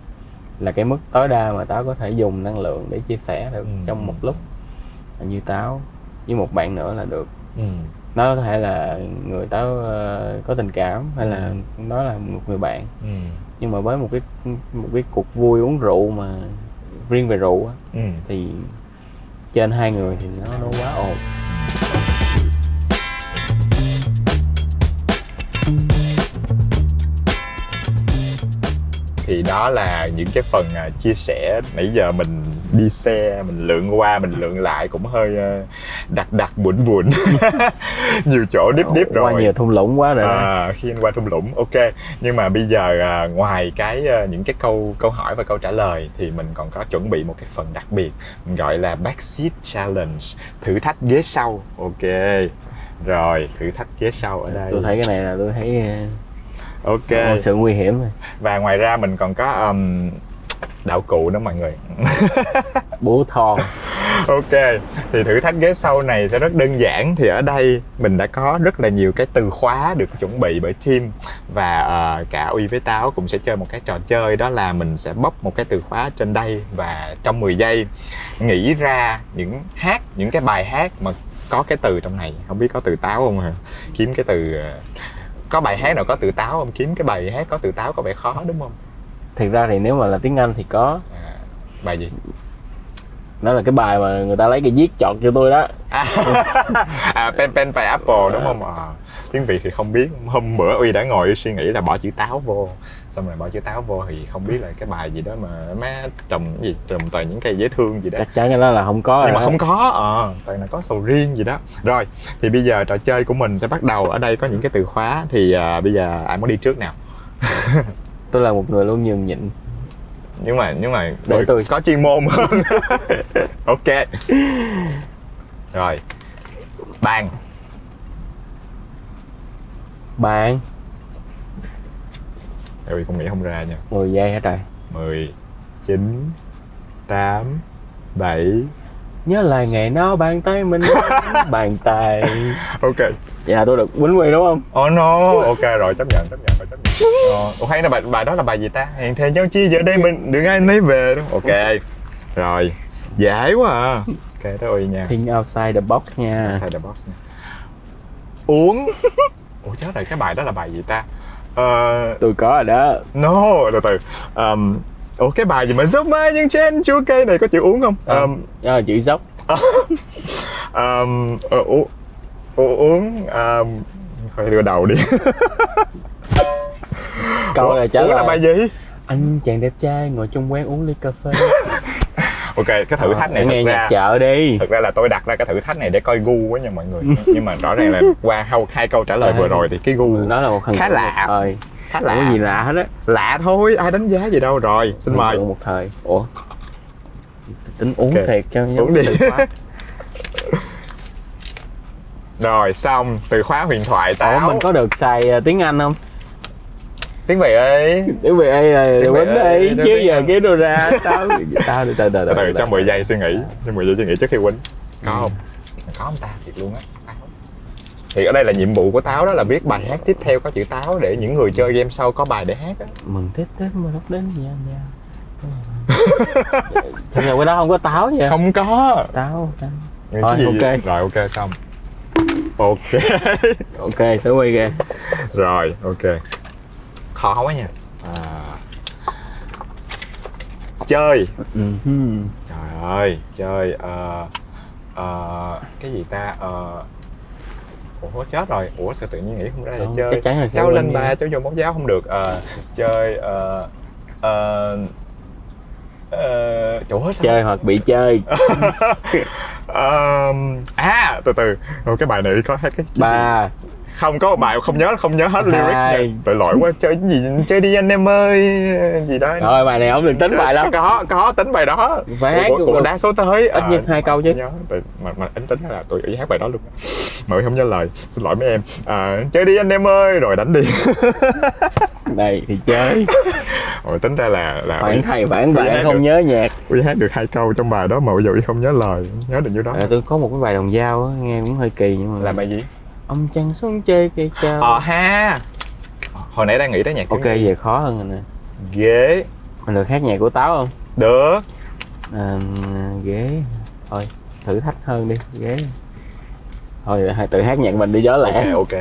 là cái mức tối đa mà táo có thể dùng năng lượng để chia sẻ được trong một lúc. Như táo với một bạn nữa là được. Nó có thể là người táo có tình cảm hay là nó là một người bạn. Nhưng mà với một cái cuộc vui uống rượu mà riêng về rượu á, thì trên 2 người thì nó quá ồn. Thì đó là những cái phần chia sẻ nãy giờ mình đi xe, mình lượn qua, mình lượn lại cũng hơi đặc buồn nhiều chỗ deep rồi. Qua nhiều thung lũng quá rồi. Khi anh qua thung lũng, ok. Nhưng mà bây giờ ngoài những cái câu hỏi và câu trả lời thì mình còn có chuẩn bị một cái phần đặc biệt, mình gọi là Backseat Challenge, thử thách ghế sau. Ok. Rồi, thử thách ghế sau ở đây. Tôi thấy cái này là tôi thấy ok, sự nguy hiểm rồi. Và ngoài ra mình còn có đạo cụ đó mọi người. Búa thon. Ok, thì thử thách ghế sau này sẽ rất đơn giản. Thì ở đây mình đã có rất là nhiều cái từ khóa được chuẩn bị bởi team. Và cả Uy với Táo cũng sẽ chơi một cái trò chơi, đó là mình sẽ bóc một cái từ khóa trên đây và trong 10 giây nghĩ ra những cái bài hát mà có cái từ trong này. Không biết có từ Táo không hả? Kiếm cái từ... Có bài hát nào có từ Táo không? Kiếm cái bài hát có từ Táo có vẻ khó đúng không? Thực ra thì nếu mà là tiếng Anh thì có. Bài gì? Đó là cái bài mà người ta lấy cái viết chọn cho tôi đó. Pen pineapple đúng không? Tiếng Việt thì không biết. Hôm bữa Uy đã ngồi suy nghĩ là bỏ chữ táo vô, xong rồi bỏ chữ táo vô thì không biết là cái bài gì đó mà má trồng toàn những cây dễ thương gì đó. Chắc chắn cái đó là không có. Nhưng mà không có, toàn là có sầu riêng gì đó. Rồi, thì bây giờ trò chơi của mình sẽ bắt đầu. Ở đây có những cái từ khóa. Thì bây giờ ai muốn đi trước nào? Tôi là một người luôn nhường nhịn. Nhưng mà để tôi có chuyên môn hơn. Ok. Rồi. Bàn. Tại vì con nghĩ không ra nha. 10 giây hả trời? 10, 9, 8, 7. Nhớ là ngày nó bàn tay mình. Bàn tay. Ok. Vậy là tôi được quýnh Huy đúng không? Oh no. Ok rồi, chấp nhận. Hay là bài đó là bài gì ta? Hẹn thề nhau chi giờ đây mình đừng ai lấy về đúng không? Ok. Rồi. Dễ quá à. Ok, tới Uy nha. Think outside the box nha. Outside the box nha. Uống. Ủa chết rồi, cái bài đó là bài gì ta? Tôi có rồi đó. No, từ ủa cái bài gì mà dốc mai nhưng trên chua cây này có chữ uống không? Đó là chữ dốc. Uống thôi đưa đầu đi. Câu là trả lời là bài gì? Anh chàng đẹp trai ngồi trong quán uống ly cà phê. Ok, cái thử thách này nghe nhạc chợ đi. Thực ra là tôi đặt ra cái thử thách này để coi gu quá nha mọi người. Nhưng mà rõ ràng là qua 2 câu trả lời vừa rồi thì cái gu đó là một khá lạ. Khá lạ. Không có gì lạ hết á. Lạ thôi, ai đánh giá gì đâu. Rồi, xin mời. Một thời. Ủa? Tính uống thiệt cho uống đi. Rồi, xong. Từ khóa huyền thoại Táo. Ủa, mình có được xài tiếng Anh không? Tiếng Việt ơi. Tiếng Việt ơi là quýnh đi. Chứ giờ cái đồ ra. Tao từ cho 10 giây suy nghĩ. Cho 10 giây suy nghĩ trước khi quýnh. Có không? Có không ta? Thiệt luôn á. Thì ở đây là nhiệm vụ của Táo, đó là viết bài hát tiếp theo có chữ Táo để những người chơi game sau có bài để hát á. Mừng Tết mà lúc đến nha. Thật ra cái đó không có táo vậy. Không có. Táo. Cái Thôi, gì ok. vậy? Rồi ok xong. Ok. Ok, tới quay kìa. Rồi ok. Khó quá nha. Chơi. Trời ơi, chơi cái gì ta? Ủa chết rồi. Ủa sao tự nhiên nghĩ không ra là chơi. Chắc chắn là Cháu lên ba cháu vô móc giáo không được. Chơi chỗ hết sao? Chơi hoặc bị chơi. Từ từ. Cái bài này có hết cái 3. không có bài không nhớ hết lyrics nha. 2. Tội lỗi quá. Chơi cái gì, chơi đi anh em ơi gì đó. Rồi bài này không được tính bài lắm. Có tính bài đó. Phải hát Của đa số tới ít nhất 2 câu chứ. nhớ mà tính tính là tôi ý hát bài đó luôn. Mà không nhớ lời, xin lỗi mấy em. Chơi đi anh em ơi rồi đánh đi. Đây thì chơi. Rồi tính ra là Phản thầy phản bạn không nhớ nhạc. Uy hát được 2 câu trong bài đó mà bây giờ Uy không nhớ lời, nhớ được nhiêu đó. Tôi có một cái bài đồng dao á, nghe cũng hơi kỳ nhưng mà Là bài gì? ông chàng xuống chơi cây cao. Ha. Hồi nãy đang nghĩ tới nhạc. Ok, về khó hơn rồi nè. Ghế. Mình được hát nhạc của Táo không? Được. Ghế. Thôi, thử thách hơn đi, ghế. Thôi tự hát nhạc mình đi gió lẻ. Ok.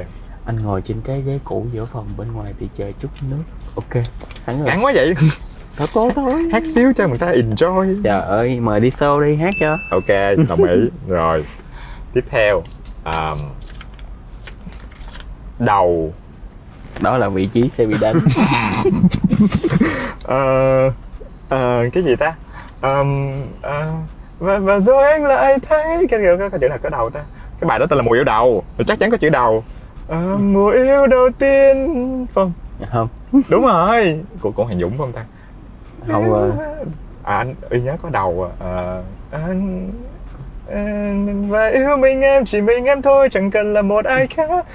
Anh ngồi trên cái ghế cũ giữa phòng, bên ngoài thì trời chút nước. Ok, thắng rồi. Ngắn quá vậy. Thôi. Hát xíu cho người ta enjoy. Trời ơi, mời đi show đi, hát cho. Ok, đồng ý. Rồi. Tiếp theo. Đầu. Đó là vị trí sẽ bị đánh. Cái gì ta? Và rồi anh lại thấy cái chữ nào có đầu ta? Cái bài đó tên là Mùa Yêu Đầu. Thì chắc chắn có chữ đầu. Mùa yêu đầu tiên không? Không. Đúng rồi. Của Hoàng Dũng phải không ta? Không. Anh Uy nhớ có đầu. Anh và yêu mình em, chỉ mình em thôi, chẳng cần là một ai khác.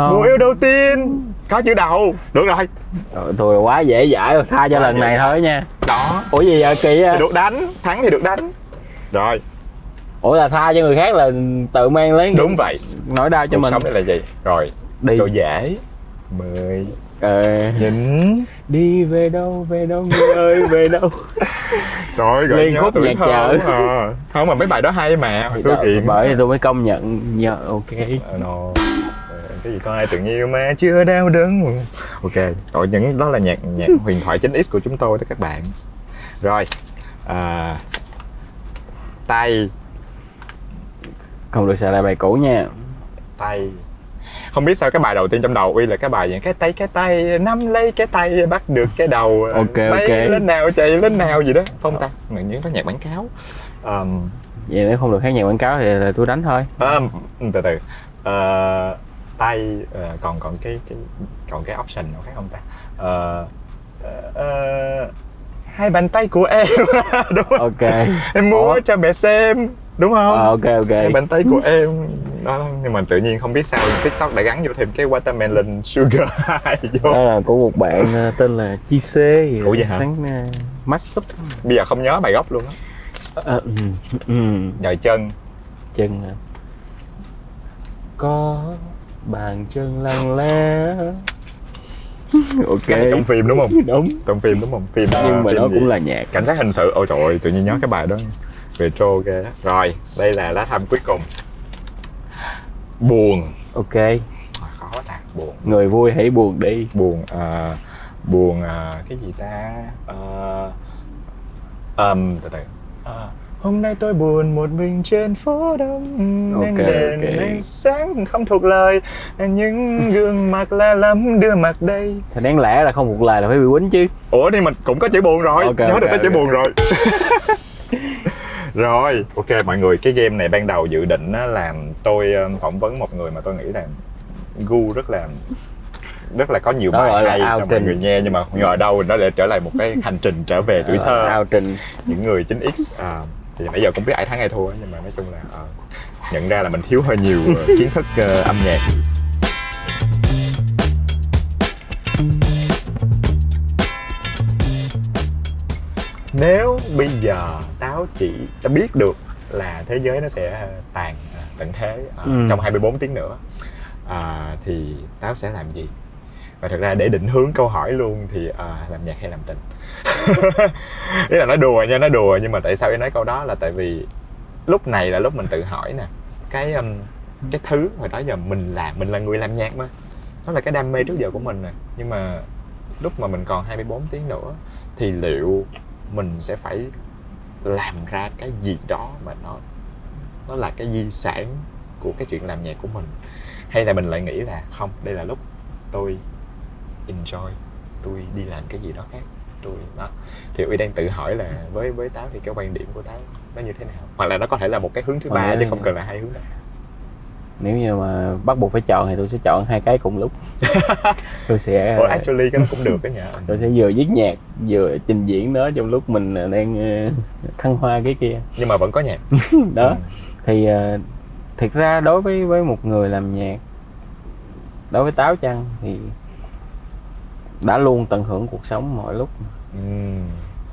Mùa yêu đầu tiên có chữ đầu. Được rồi. Tôi quá dễ dãi rồi, tha cho lần này thôi nha. Đó. Ủa gì vậy kỳ á? Được đánh, thắng thì được đánh. Rồi. Ủa là tha cho người khác là tự mang lấy. Đúng vậy. Nỗi đau cho Cuộc mình. sống đây là gì? Rồi. Đi. Cho dễ. 10. Nhìn. Đi về đâu người ơi, về đâu. Rồi gợi Liên nhớ khúc tuổi nhạc thơ. chợ. Không mà mấy bài đó hay mà hồi xưa kiện. Bởi thì tôi mới công nhận. Ok. Cái gì có ai từng yêu mà chưa đau đớn. Ok. Rồi những đó là nhạc huyền thoại 9X của chúng tôi đó các bạn. Rồi. Tay. Không được xài lại bài cũ nha. Tay. Không biết sao cái bài đầu tiên trong đầu Uy là cái bài gì cái tay nắm lấy cái tay bắt được cái đầu. Ok. Lên nào chạy lên nào gì đó không ta? Mà những cái nhạc quảng cáo. Vậy nếu không được hát nhạc quảng cáo thì là tôi đánh thôi. Từ từ. Tay còn cái option nào khác không ta? Hai bàn tay của em. Đúng không? Ok. Em múa cho mẹ xem. Đúng không? Ok. Hai bàn tay của em đó, nhưng mà tự nhiên không biết sao TikTok đã gắn vô thêm cái Watermelon Sugar High vô. Đó là của một bạn tên là Chi Xê. Ủa vậy hả? Sáng mashup. Bây giờ không nhớ bài gốc luôn á. Rồi chân. Chân hả? Có bàn chân lặng lẽ. Ok. Cái này trong phim đúng không? Đúng. Trong phim đúng không? Phim Nhưng mà phim nó gì? cũng là nhạc. Cảnh sát hình sự. Ôi trời ơi, tự nhiên nhớ cái bài đó. Retro ghê. Rồi, đây là lá thăm cuối cùng. Buồn. Ok. Khó quá ta. Buồn. Người vui hãy buồn đi. Buồn cái gì ta? Từ từ. Hôm nay tôi buồn một mình trên phố đông. Ok, Ánh đèn ok. ánh sáng không thuộc lời. Những gương mặt lạ lắm đưa mặt đây. Thì đáng lẽ là không một lời là phải bị quýnh chứ. Ủa thì mình cũng có chữ buồn rồi. Ok, Nhớ được tới chữ ok. buồn rồi. Rồi, ok mọi người, cái game này ban đầu dự định là tôi phỏng vấn một người mà tôi nghĩ là gu rất là có nhiều Đó bài gọi là hay ao cho mọi trình. người nghe, nhưng mà ngờ đâu nó lại trở lại một cái hành trình trở về tuổi thơ. Ao trình. Những người 9X thì nãy giờ cũng biết ai thắng ai thua, nhưng mà nói chung là nhận ra là mình thiếu hơi nhiều kiến thức âm nhạc. Nếu bây giờ tao biết được là thế giới nó sẽ tận thế trong 24 tiếng nữa, thì tao sẽ làm gì? Và thật ra để định hướng câu hỏi luôn thì làm nhạc hay làm tình. Ý là nói đùa nhưng mà tại sao em nói câu đó là tại vì lúc này là lúc mình tự hỏi nè, cái thứ hồi đó giờ mình là người làm nhạc mà, đó là cái đam mê trước giờ của mình nè, nhưng mà lúc mà mình còn 24 tiếng nữa thì liệu mình sẽ phải làm ra cái gì đó mà nó là cái di sản của cái chuyện làm nhạc của mình, hay là mình lại nghĩ là không, đây là lúc tôi enjoy, tôi đi làm cái gì đó khác, tôi đó. Thì Uy đang tự hỏi là với Táo thì cái quan điểm của Táo nó như thế nào, hoặc là nó có thể là một cái hướng thứ ba chứ không cần là hai hướng đó. Nếu như mà bắt buộc phải chọn thì tôi sẽ chọn hai cái cùng lúc. Tôi sẽ Actually cái nó cũng được đó nhỉ. Tôi sẽ vừa viết nhạc vừa trình diễn nó trong lúc mình đang thăng hoa cái kia, nhưng mà vẫn có nhạc. đó. Thì thực ra đối với một người làm nhạc, đối với Táo Chăng thì đã luôn tận hưởng cuộc sống mọi lúc,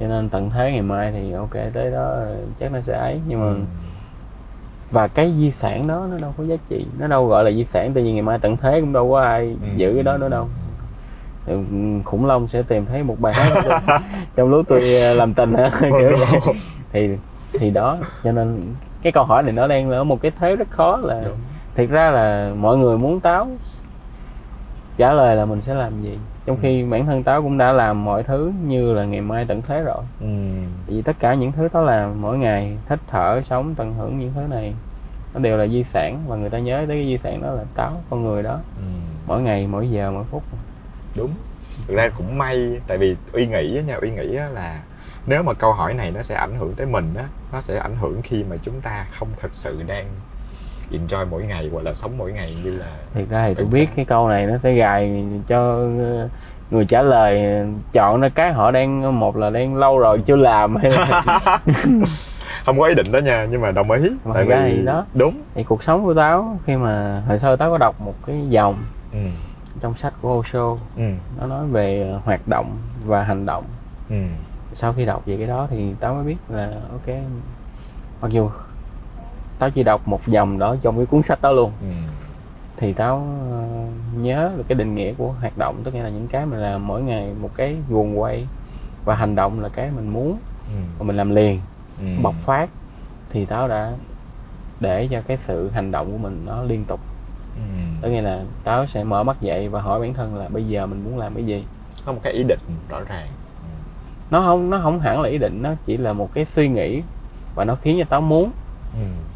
cho nên tận thế ngày mai thì ok, tới đó chắc nó sẽ ấy. Nhưng mà và cái di sản đó nó đâu có giá trị, nó đâu gọi là di sản, tự nhiên ngày mai tận thế cũng đâu có ai giữ cái đó nữa đâu. Khủng long sẽ tìm thấy một bài hát trong lúc tôi làm tình kiểu vậy. Thì đó, cho nên cái câu hỏi này nó đang ở một cái thế rất khó, là thiệt ra là mọi người muốn Táo trả lời là mình sẽ làm gì, trong khi bản thân Táo cũng đã làm mọi thứ như là ngày mai tận thế rồi. Vì tất cả những thứ Táo làm mỗi ngày, hít thở, sống, tận hưởng những thứ này, nó đều là di sản, và người ta nhớ tới cái di sản đó là Táo, con người đó. Mỗi ngày, mỗi giờ, mỗi phút. Đúng. Thực ra cũng may, tại vì Uy nghĩ là nếu mà câu hỏi này nó sẽ ảnh hưởng tới mình á, nó sẽ ảnh hưởng khi mà chúng ta không thật sự đang enjoy mỗi ngày hoặc là sống mỗi ngày như là. Thiệt ra thì tôi biết cái câu này nó sẽ gài cho người trả lời chọn ra cái họ đang, một là đang lâu rồi chưa làm, hay là không có ý định đó nha, nhưng mà đồng ý. Tại vì đó đúng. Thì cuộc sống của Táo, khi mà hồi xưa Táo có đọc một cái dòng trong sách của Osho, nó nói về hoạt động và hành động. Sau khi đọc về cái đó thì Táo mới biết là ok, mặc dù Táo chỉ đọc một dòng đó trong cái cuốn sách đó luôn, thì Táo nhớ được cái định nghĩa của hoạt động, tức nghĩa là những cái mình làm mỗi ngày một cái guồng quay, và hành động là cái mình muốn và mình làm liền, bộc phát. Thì Táo đã để cho cái sự hành động của mình nó liên tục. Tức nghĩa là Táo sẽ mở mắt dậy và hỏi bản thân là bây giờ mình muốn làm cái gì. Có một cái ý định rõ ràng. Nó không hẳn là ý định, nó chỉ là một cái suy nghĩ và nó khiến cho Táo muốn,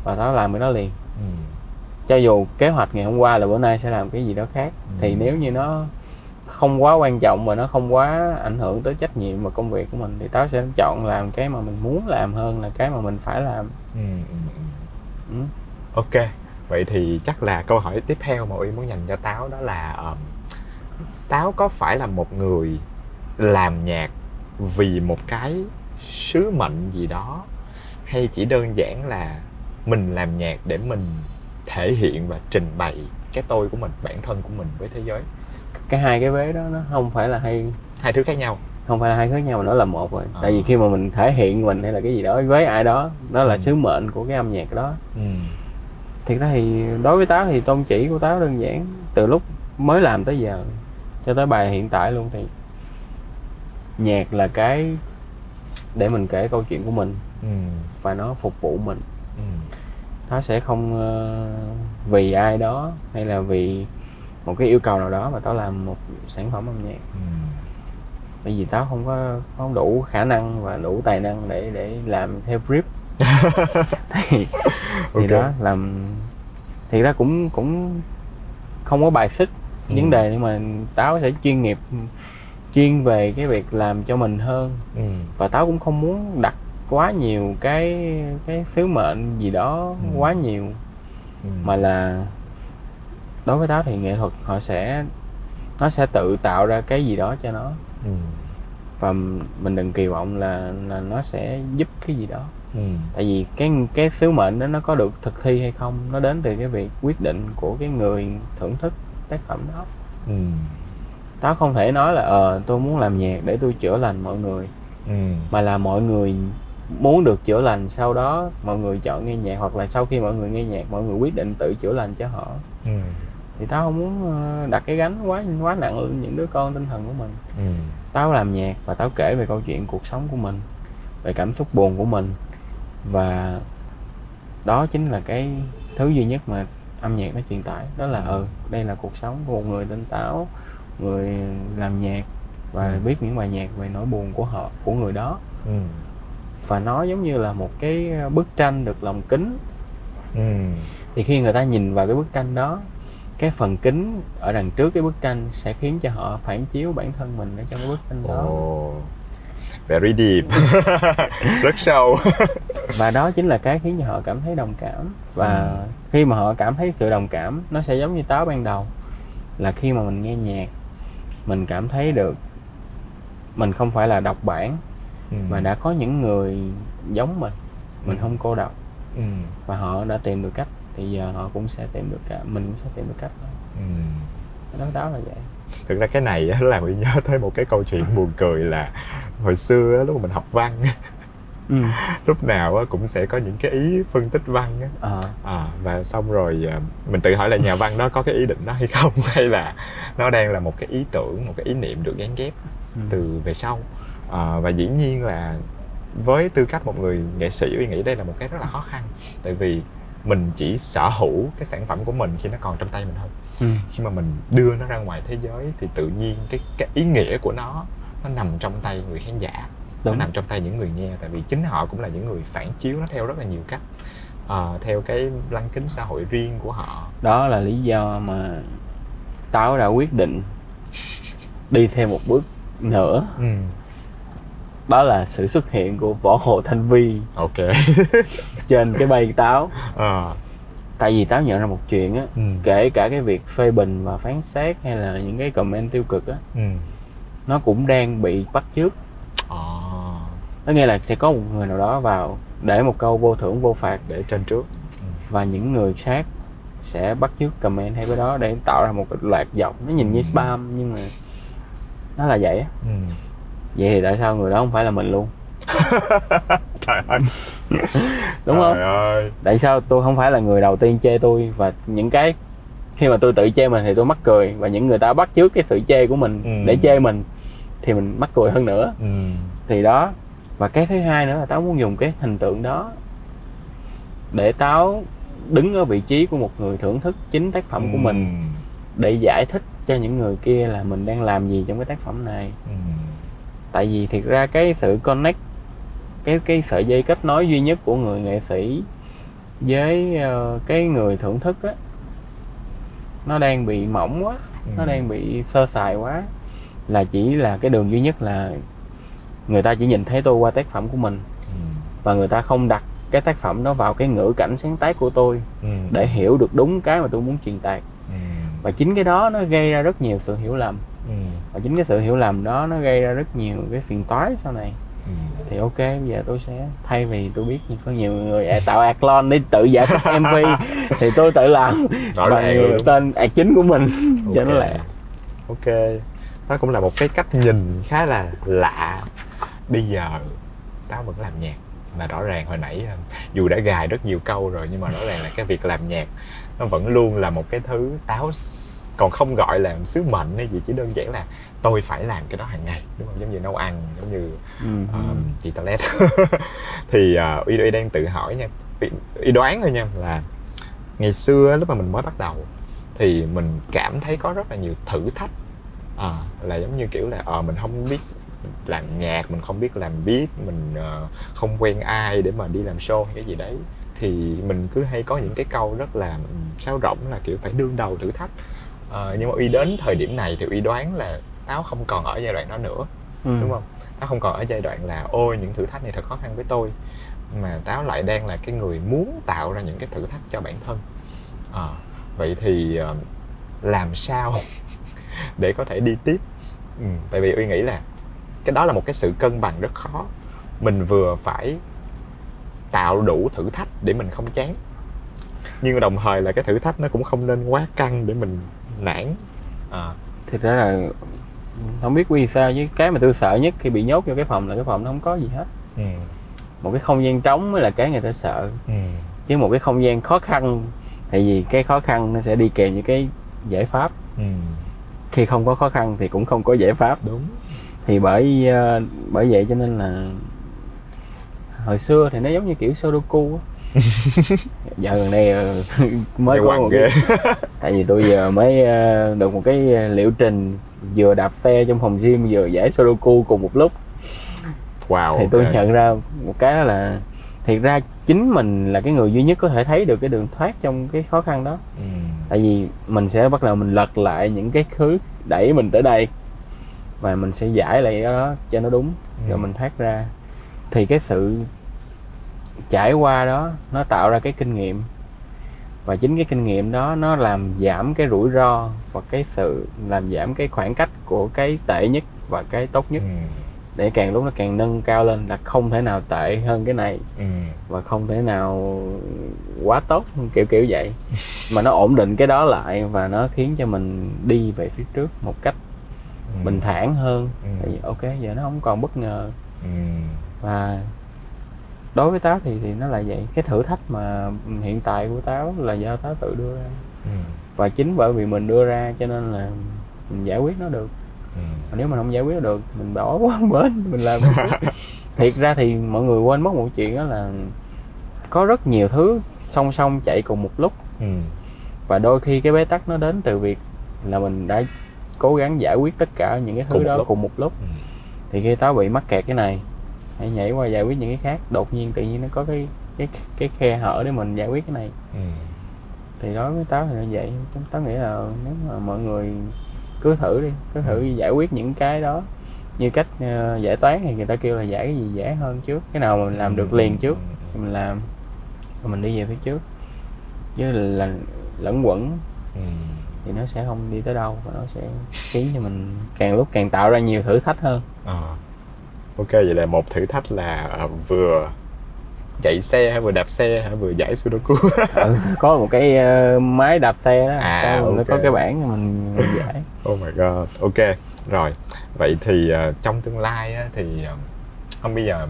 và Táo làm cái đó liền. Cho dù kế hoạch ngày hôm qua là bữa nay sẽ làm cái gì đó khác, thì nếu như nó không quá quan trọng và nó không quá ảnh hưởng tới trách nhiệm và công việc của mình, thì Táo sẽ chọn làm cái mà mình muốn làm hơn là cái mà mình phải làm. Ok, vậy thì chắc là câu hỏi tiếp theo mà Uy muốn dành cho Táo đó là Táo có phải là một người làm nhạc vì một cái sứ mệnh gì đó, hay chỉ đơn giản là mình làm nhạc để mình thể hiện và trình bày cái tôi của mình, bản thân của mình với thế giới? Cái hai cái vế đó nó không phải là hai thứ khác nhau. Không phải là hai thứ khác nhau mà nó là một rồi. Tại vì khi mà mình thể hiện mình hay là cái gì đó với ai đó, nó là sứ mệnh của cái âm nhạc đó. Thiệt ra thì đối với Táo thì tôn chỉ của Táo đơn giản, từ lúc mới làm tới giờ cho tới bài hiện tại luôn, thì nhạc là cái để mình kể câu chuyện của mình, và nó phục vụ mình. Táo sẽ không vì ai đó hay là vì một cái yêu cầu nào đó mà Táo làm một sản phẩm âm nhạc. Bởi vì Táo không đủ khả năng và đủ tài năng để làm theo brief. thì đó làm, thì ra cũng không có bài xích vấn đề, nhưng mà Táo sẽ chuyên về cái việc làm cho mình hơn. Và Táo cũng không muốn đặt quá nhiều cái sứ mệnh gì đó quá nhiều, mà là đối với Táo thì nghệ thuật nó sẽ tự tạo ra cái gì đó cho nó. Và mình đừng kỳ vọng là nó sẽ giúp cái gì đó. Tại vì cái sứ mệnh đó nó có được thực thi hay không, nó đến từ cái việc quyết định của cái người thưởng thức tác phẩm đó. Táo không thể nói là tôi muốn làm nhạc để tôi chữa lành mọi người, mà là mọi người muốn được chữa lành, sau đó mọi người chọn nghe nhạc, hoặc là sau khi mọi người nghe nhạc mọi người quyết định tự chữa lành cho họ. thì tao không muốn đặt cái gánh quá nặng lên những đứa con tinh thần của mình. Tao làm nhạc và tao kể về câu chuyện cuộc sống của mình, về cảm xúc buồn của mình, và đó chính là cái thứ duy nhất mà âm nhạc nó truyền tải. Đó là đây là cuộc sống của một người tên Táo, người làm nhạc và viết những bài nhạc về nỗi buồn của người đó. Và nó giống như là một cái bức tranh được lồng kính. Thì khi người ta nhìn vào cái bức tranh đó, cái phần kính ở đằng trước cái bức tranh sẽ khiến cho họ phản chiếu bản thân mình ở trong cái bức tranh đó. Very deep. Rất sâu. Và đó chính là cái khiến cho họ cảm thấy đồng cảm. Và khi mà họ cảm thấy sự đồng cảm, nó sẽ giống như Táo ban đầu, là khi mà mình nghe nhạc, mình cảm thấy được mình không phải là độc bản, mà đã có những người giống mình không cô độc. Và họ đã tìm được cách, thì giờ họ cũng sẽ tìm được mình cũng sẽ tìm được cách thôi. Đó là vậy. Thực ra cái này nó làm mình nhớ tới một cái câu chuyện buồn cười là hồi xưa lúc mà mình học văn lúc nào cũng sẽ có những cái ý phân tích văn và xong rồi mình tự hỏi là nhà văn đó có cái ý định đó hay không, hay là nó đang là một cái ý tưởng, một cái ý niệm được gán ghép từ về sau. Và dĩ nhiên là với tư cách một người nghệ sĩ, tôi nghĩ đây là một cái rất là khó khăn, tại vì mình chỉ sở hữu cái sản phẩm của mình khi nó còn trong tay mình thôi. Khi mà mình đưa nó ra ngoài thế giới thì tự nhiên cái ý nghĩa của nó nằm trong tay người khán giả. Nó nằm trong tay những người nghe, tại vì chính họ cũng là những người phản chiếu nó theo rất là nhiều cách, theo cái lăng kính xã hội riêng của họ. Đó là lý do mà Táo đã quyết định đi thêm một bước nữa. Đó là sự xuất hiện của Võ Hồ Thanh Vi trên cái bay Táo. Tại vì Táo nhận ra một chuyện á, kể cả cái việc phê bình và phán xét hay là những cái comment tiêu cực á, nó cũng đang bị bắt chước. Nó nghĩa là sẽ có một người nào đó vào để một câu vô thưởng vô phạt để trên trước, và những người khác sẽ bắt chước comment hay cái đó để tạo ra một cái loạt dòng. Nó nhìn như spam nhưng mà nó là vậy á. Vậy thì tại sao người đó không phải là mình luôn? Trời ơi. Đúng không? Tại sao tôi không phải là người đầu tiên chê tôi? Và những cái khi mà tôi tự chê mình thì tôi mắc cười, và những người ta bắt chước cái sự chê của mình để chê mình thì mình mắc cười hơn nữa. Thì đó. Và cái thứ hai nữa là Táo muốn dùng cái hình tượng đó để Táo đứng ở vị trí của một người thưởng thức chính tác phẩm của mình, để giải thích cho những người kia là mình đang làm gì trong cái tác phẩm này. Tại vì thiệt ra cái sự connect, cái sợi dây kết nối duy nhất của người nghệ sĩ với cái người thưởng thức á, nó đang bị mỏng quá, nó đang bị sơ sài quá. Là chỉ là cái đường duy nhất là người ta chỉ nhìn thấy tôi qua tác phẩm của mình, và người ta không đặt cái tác phẩm đó vào cái ngữ cảnh sáng tác của tôi để hiểu được đúng cái mà tôi muốn truyền đạt. Và chính cái đó nó gây ra rất nhiều sự hiểu lầm. Và chính cái sự hiểu lầm đó nó gây ra rất nhiều cái phiền toái sau này. Thì ok, bây giờ tôi sẽ, thay vì tôi biết có nhiều người tạo adlon để tự giải thích MV thì tôi tự làm bằng tên ad chính của mình cho nó lẹ. Ok, đó cũng là một cái cách nhìn khá là lạ. Bây giờ Táo vẫn làm nhạc, mà rõ ràng hồi nãy dù đã gài rất nhiều câu rồi, nhưng mà rõ ràng là cái việc làm nhạc nó vẫn luôn là một cái thứ Táo còn không gọi là sứ mệnh hay gì, chỉ đơn giản là tôi phải làm cái đó hàng ngày, đúng không? Giống như nấu ăn, giống như chị toilet. Thì Y đang tự hỏi nha, Y đoán thôi nha, là ngày xưa lúc mà mình mới bắt đầu thì mình cảm thấy có rất là nhiều thử thách, là giống như kiểu là mình không biết làm nhạc, mình không biết làm beat, mình không quen ai để mà đi làm show hay cái gì đấy, thì mình cứ hay có những cái câu rất là sáo rỗng là kiểu phải đương đầu thử thách. Nhưng mà Y đến thời điểm này thì Y đoán là Táo không còn ở giai đoạn đó nữa, đúng không? Táo không còn ở giai đoạn là ôi những thử thách này thật khó khăn với tôi, mà Táo lại đang là cái người muốn tạo ra những cái thử thách cho bản thân. Vậy thì làm sao để có thể đi tiếp? Tại vì Y nghĩ là cái đó là một cái sự cân bằng rất khó. Mình vừa phải tạo đủ thử thách để mình không chán, nhưng đồng thời là cái thử thách nó cũng không nên quá căng để mình nản. Thực ra là không biết vì sao, chứ cái mà tôi sợ nhất khi bị nhốt vô cái phòng là cái phòng nó không có gì hết. Một cái không gian trống mới là cái người ta sợ. Chứ một cái không gian khó khăn, tại vì cái khó khăn nó sẽ đi kèm những cái giải pháp. Khi không có khó khăn thì cũng không có giải pháp. Đúng. Thì bởi vậy cho nên là hồi xưa thì nó giống như kiểu Sudoku á. Giờ gần đây mới có một cái, tại vì tôi giờ mới được một cái liệu trình vừa đạp xe trong phòng gym vừa giải Sudoku cùng một lúc. Wow. Thì tôi nhận ra một cái đó là thiệt ra chính mình là cái người duy nhất có thể thấy được cái đường thoát trong cái khó khăn đó. Tại vì mình sẽ bắt đầu mình lật lại những cái thứ đẩy mình tới đây và mình sẽ giải lại đó cho nó đúng, rồi mình thoát ra. Thì cái sự trải qua đó nó tạo ra cái kinh nghiệm, và chính cái kinh nghiệm đó nó làm giảm cái rủi ro và cái sự làm giảm cái khoảng cách của cái tệ nhất và cái tốt nhất, để càng lúc nó càng nâng cao lên là không thể nào tệ hơn cái này và không thể nào quá tốt, kiểu vậy. Mà nó ổn định cái đó lại và nó khiến cho mình đi về phía trước một cách bình thản hơn. Tại vì ok, giờ nó không còn bất ngờ. Và đối với Táo thì nó là vậy. Cái thử thách mà hiện tại của Táo là do Táo tự đưa ra. Và chính bởi vì mình đưa ra cho nên là mình giải quyết nó được. Mà nếu mình không giải quyết nó được, mình bỏ quá bến, mình làm thiệt ra thì mọi người quên mất một chuyện đó là có rất nhiều thứ song song chạy cùng một lúc. Và đôi khi cái bế tắc nó đến từ việc là mình đã cố gắng giải quyết tất cả những cái thứ đó cùng một lúc. Thì khi Táo bị mắc kẹt cái này, hãy nhảy qua giải quyết những cái khác, đột nhiên tự nhiên nó có cái khe hở để mình giải quyết cái này. Thì đối với Táo thì là vậy. Táo nghĩ là nếu mà mọi người cứ thử giải quyết những cái đó. Như cách giải toán thì người ta kêu là giải cái gì dễ hơn trước, cái nào mà mình làm được liền trước thì mình làm, rồi mình đi về phía trước. Chứ là lẫn quẩn thì nó sẽ không đi tới đâu, và nó sẽ khiến cho mình càng lúc càng tạo ra nhiều thử thách hơn. Ok, vậy là một thử thách là vừa chạy xe hay vừa đạp xe hay vừa giải Sudoku. Có một cái máy đạp xe đó, sau okay. nó có cái bảng mình giải. Oh my god, ok. Rồi, vậy thì trong tương lai á, thì không, bây giờ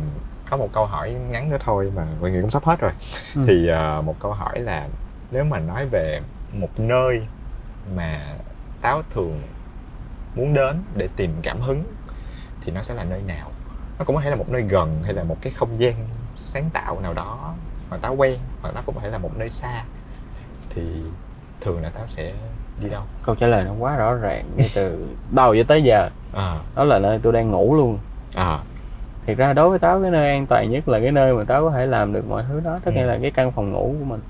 có một câu hỏi ngắn nữa thôi mà mọi người cũng sắp hết rồi. Thì một câu hỏi là nếu mà nói về một nơi mà Táo thường muốn đến để tìm cảm hứng thì nó sẽ là nơi nào? Nó cũng có thể là một nơi gần hay là một cái không gian sáng tạo nào đó mà Táo quen, hoặc nó cũng có thể là một nơi xa. Thì thường là Táo sẽ đi đâu? Câu trả lời nó quá rõ ràng ngay từ đầu cho tới giờ. Đó là nơi tôi đang ngủ luôn. Thiệt ra đối với Táo, cái nơi an toàn nhất là cái nơi mà Táo có thể làm được mọi thứ đó, tức là cái căn phòng ngủ của mình.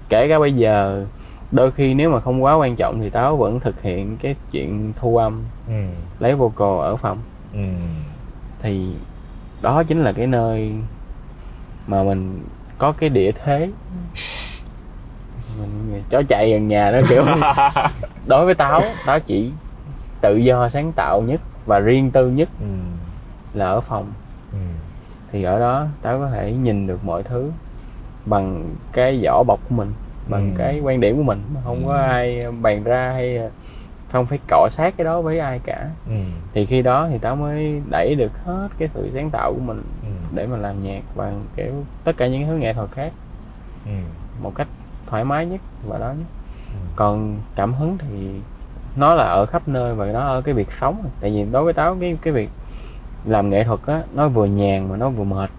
Kể cả bây giờ, đôi khi nếu mà không quá quan trọng thì Táo vẫn thực hiện cái chuyện thu âm, lấy vocal ở phòng. Thì đó chính là cái nơi mà mình có cái địa thế, mình chó chạy gần nhà đó kiểu. Đối với Táo chỉ tự do sáng tạo nhất và riêng tư nhất là ở phòng. Thì ở đó Táo có thể nhìn được mọi thứ bằng cái vỏ bọc của mình, bằng cái quan điểm của mình, mà không có ai bàn ra hay không phải cọ sát cái đó với ai cả. Thì khi đó thì Táo mới đẩy được hết cái sự sáng tạo của mình để mà làm nhạc và kiểu tất cả những thứ nghệ thuật khác một cách thoải mái nhất và đó nhất. Còn cảm hứng thì nó là ở khắp nơi và nó ở cái việc sống. Tại vì đối với Táo cái việc làm nghệ thuật á, nó vừa nhàn mà nó vừa mệt.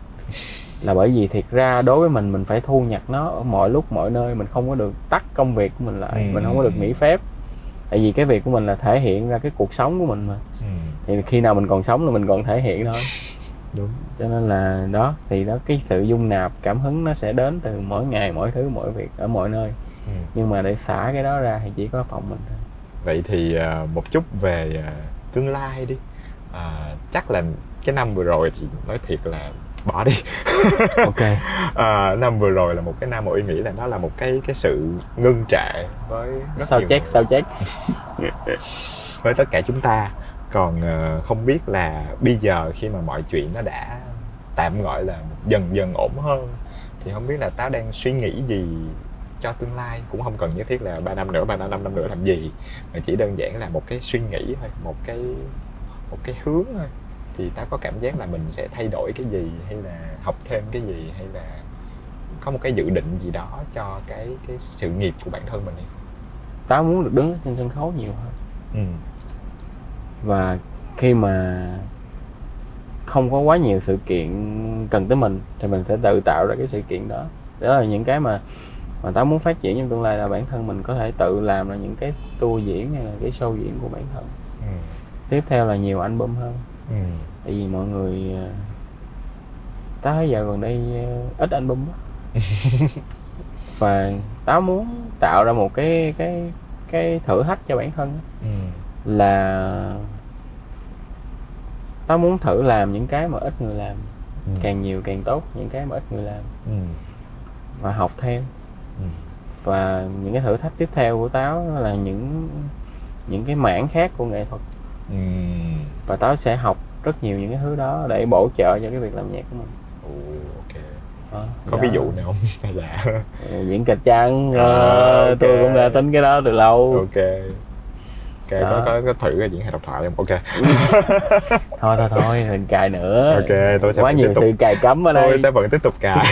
Là bởi vì thiệt ra đối với mình phải thu nhặt nó ở mọi lúc mọi nơi, mình không có được tắt công việc của mình lại, mình không có được nghỉ phép. Tại vì cái việc của mình là thể hiện ra cái cuộc sống của mình mà. Thì khi nào mình còn sống là mình còn thể hiện thôi. Đúng. Cho nên là đó, thì đó, cái sự dung nạp cảm hứng nó sẽ đến từ mỗi ngày, mỗi thứ, mỗi việc, ở mọi nơi. Nhưng mà để xả cái đó ra thì chỉ có phòng mình thôi. Vậy thì một chút về tương lai đi. Chắc là cái năm vừa rồi thì nói thiệt là bỏ đi. Ok. Năm vừa rồi là một cái năm mà Uy nghĩ là nó là một cái sự ngưng trệ với rất sao nhiều chết với tất cả chúng ta. Còn không biết là bây giờ khi mà mọi chuyện nó đã tạm gọi là dần dần ổn hơn thì không biết là Táo đang suy nghĩ gì cho tương lai, cũng không cần nhất thiết là 3 năm nữa, 5 năm nữa làm gì, mà chỉ đơn giản là một cái suy nghĩ thôi, một cái hướng thôi. Thì Táo có cảm giác là mình sẽ thay đổi cái gì, hay là học thêm cái gì, hay là có một cái dự định gì đó cho cái sự nghiệp của bản thân mình hay không? Táo muốn được đứng trên sân khấu nhiều hơn. Và khi mà không có quá nhiều sự kiện cần tới mình thì mình sẽ tự tạo ra cái sự kiện đó. Đó là những cái mà Táo muốn phát triển trong tương lai, là bản thân mình có thể tự làm ra những cái tour diễn hay là cái show diễn của bản thân. Tiếp theo là nhiều album hơn. Tại vì mọi người, Táo thấy giờ gần đây ít album đó. Và Táo muốn tạo ra một cái thử thách cho bản thân đó. Là Táo muốn thử làm những cái mà ít người làm, càng nhiều càng tốt, những cái mà ít người làm, và học theo. Và những cái thử thách tiếp theo của Táo là những cái mảng khác của nghệ thuật. Và Táo sẽ học rất nhiều những cái thứ đó để bổ trợ cho cái việc làm nhạc của mình. Có ví dụ nào không? Hay là diễn kịch chăng? Tôi cũng đã tính cái đó từ lâu. Có thử diễn hay độc thoại không? Thôi đừng cài nữa. Tôi sẽ quá nhiều sự cài cấm ở đây. Tôi sẽ vẫn tiếp tục cài.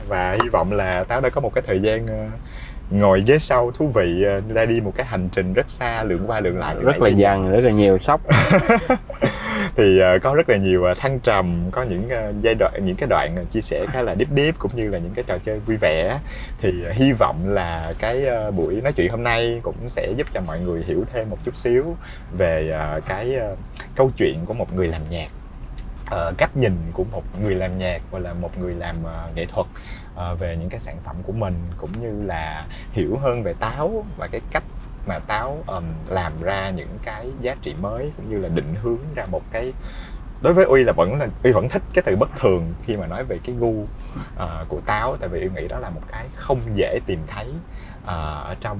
Và hy vọng là Táo đã có một cái thời gian ngồi ghế sau thú vị, ra đi một cái hành trình rất xa, lượn qua lượn lại, rất là dằn, rất là nhiều sốc. Thì có rất là nhiều thăng trầm, có những giai đoạn, những cái đoạn chia sẻ khá là deep cũng như là những cái trò chơi vui vẻ. Thì hy vọng là cái buổi nói chuyện hôm nay cũng sẽ giúp cho mọi người hiểu thêm một chút xíu về cái câu chuyện của một người làm nhạc, cách nhìn của một người làm nhạc hoặc là một người làm nghệ thuật về những cái sản phẩm của mình, cũng như là hiểu hơn về Táo và cái cách mà Táo làm ra những cái giá trị mới, cũng như là định hướng ra một cái, đối với Uy Uy vẫn thích cái từ bất thường khi mà nói về cái gu của Táo, tại vì Uy nghĩ đó là một cái không dễ tìm thấy ở trong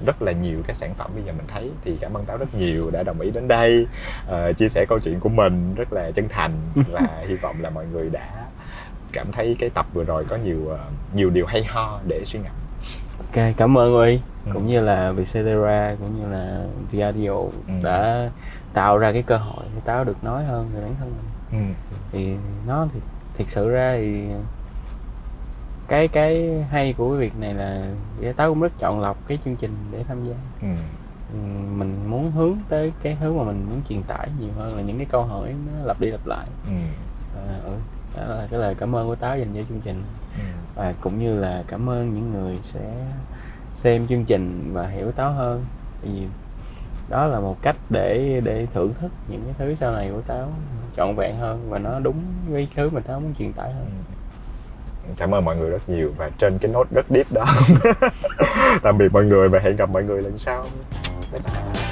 rất là nhiều cái sản phẩm bây giờ mình thấy. Thì cảm ơn Táo rất nhiều đã đồng ý đến đây chia sẻ câu chuyện của mình rất là chân thành, và hy vọng là mọi người đã cảm thấy cái tập vừa rồi có nhiều điều hay ho để suy ngẫm. Ok, cảm ơn Uy, cũng như là Vietcetera, cũng như là Radio đã tạo ra cái cơ hội để Táo được nói hơn về bản thân mình. Thì nó thì thiệt sự ra thì cái hay của cái việc này là Táo cũng rất chọn lọc cái chương trình để tham gia. Mình muốn hướng tới cái thứ mà mình muốn truyền tải nhiều hơn là những cái câu hỏi nó lặp đi lặp lại. Đó là cái lời cảm ơn của Táo dành cho chương trình. Và cũng như là cảm ơn những người sẽ xem chương trình và hiểu Táo hơn. Vì đó là một cách để thưởng thức những cái thứ sau này của Táo trọn vẹn hơn, và nó đúng với thứ mà Táo muốn truyền tải hơn. Cảm ơn mọi người rất nhiều, và trên cái nốt rất deep đó tạm biệt mọi người và hẹn gặp mọi người lần sau. Bye bye.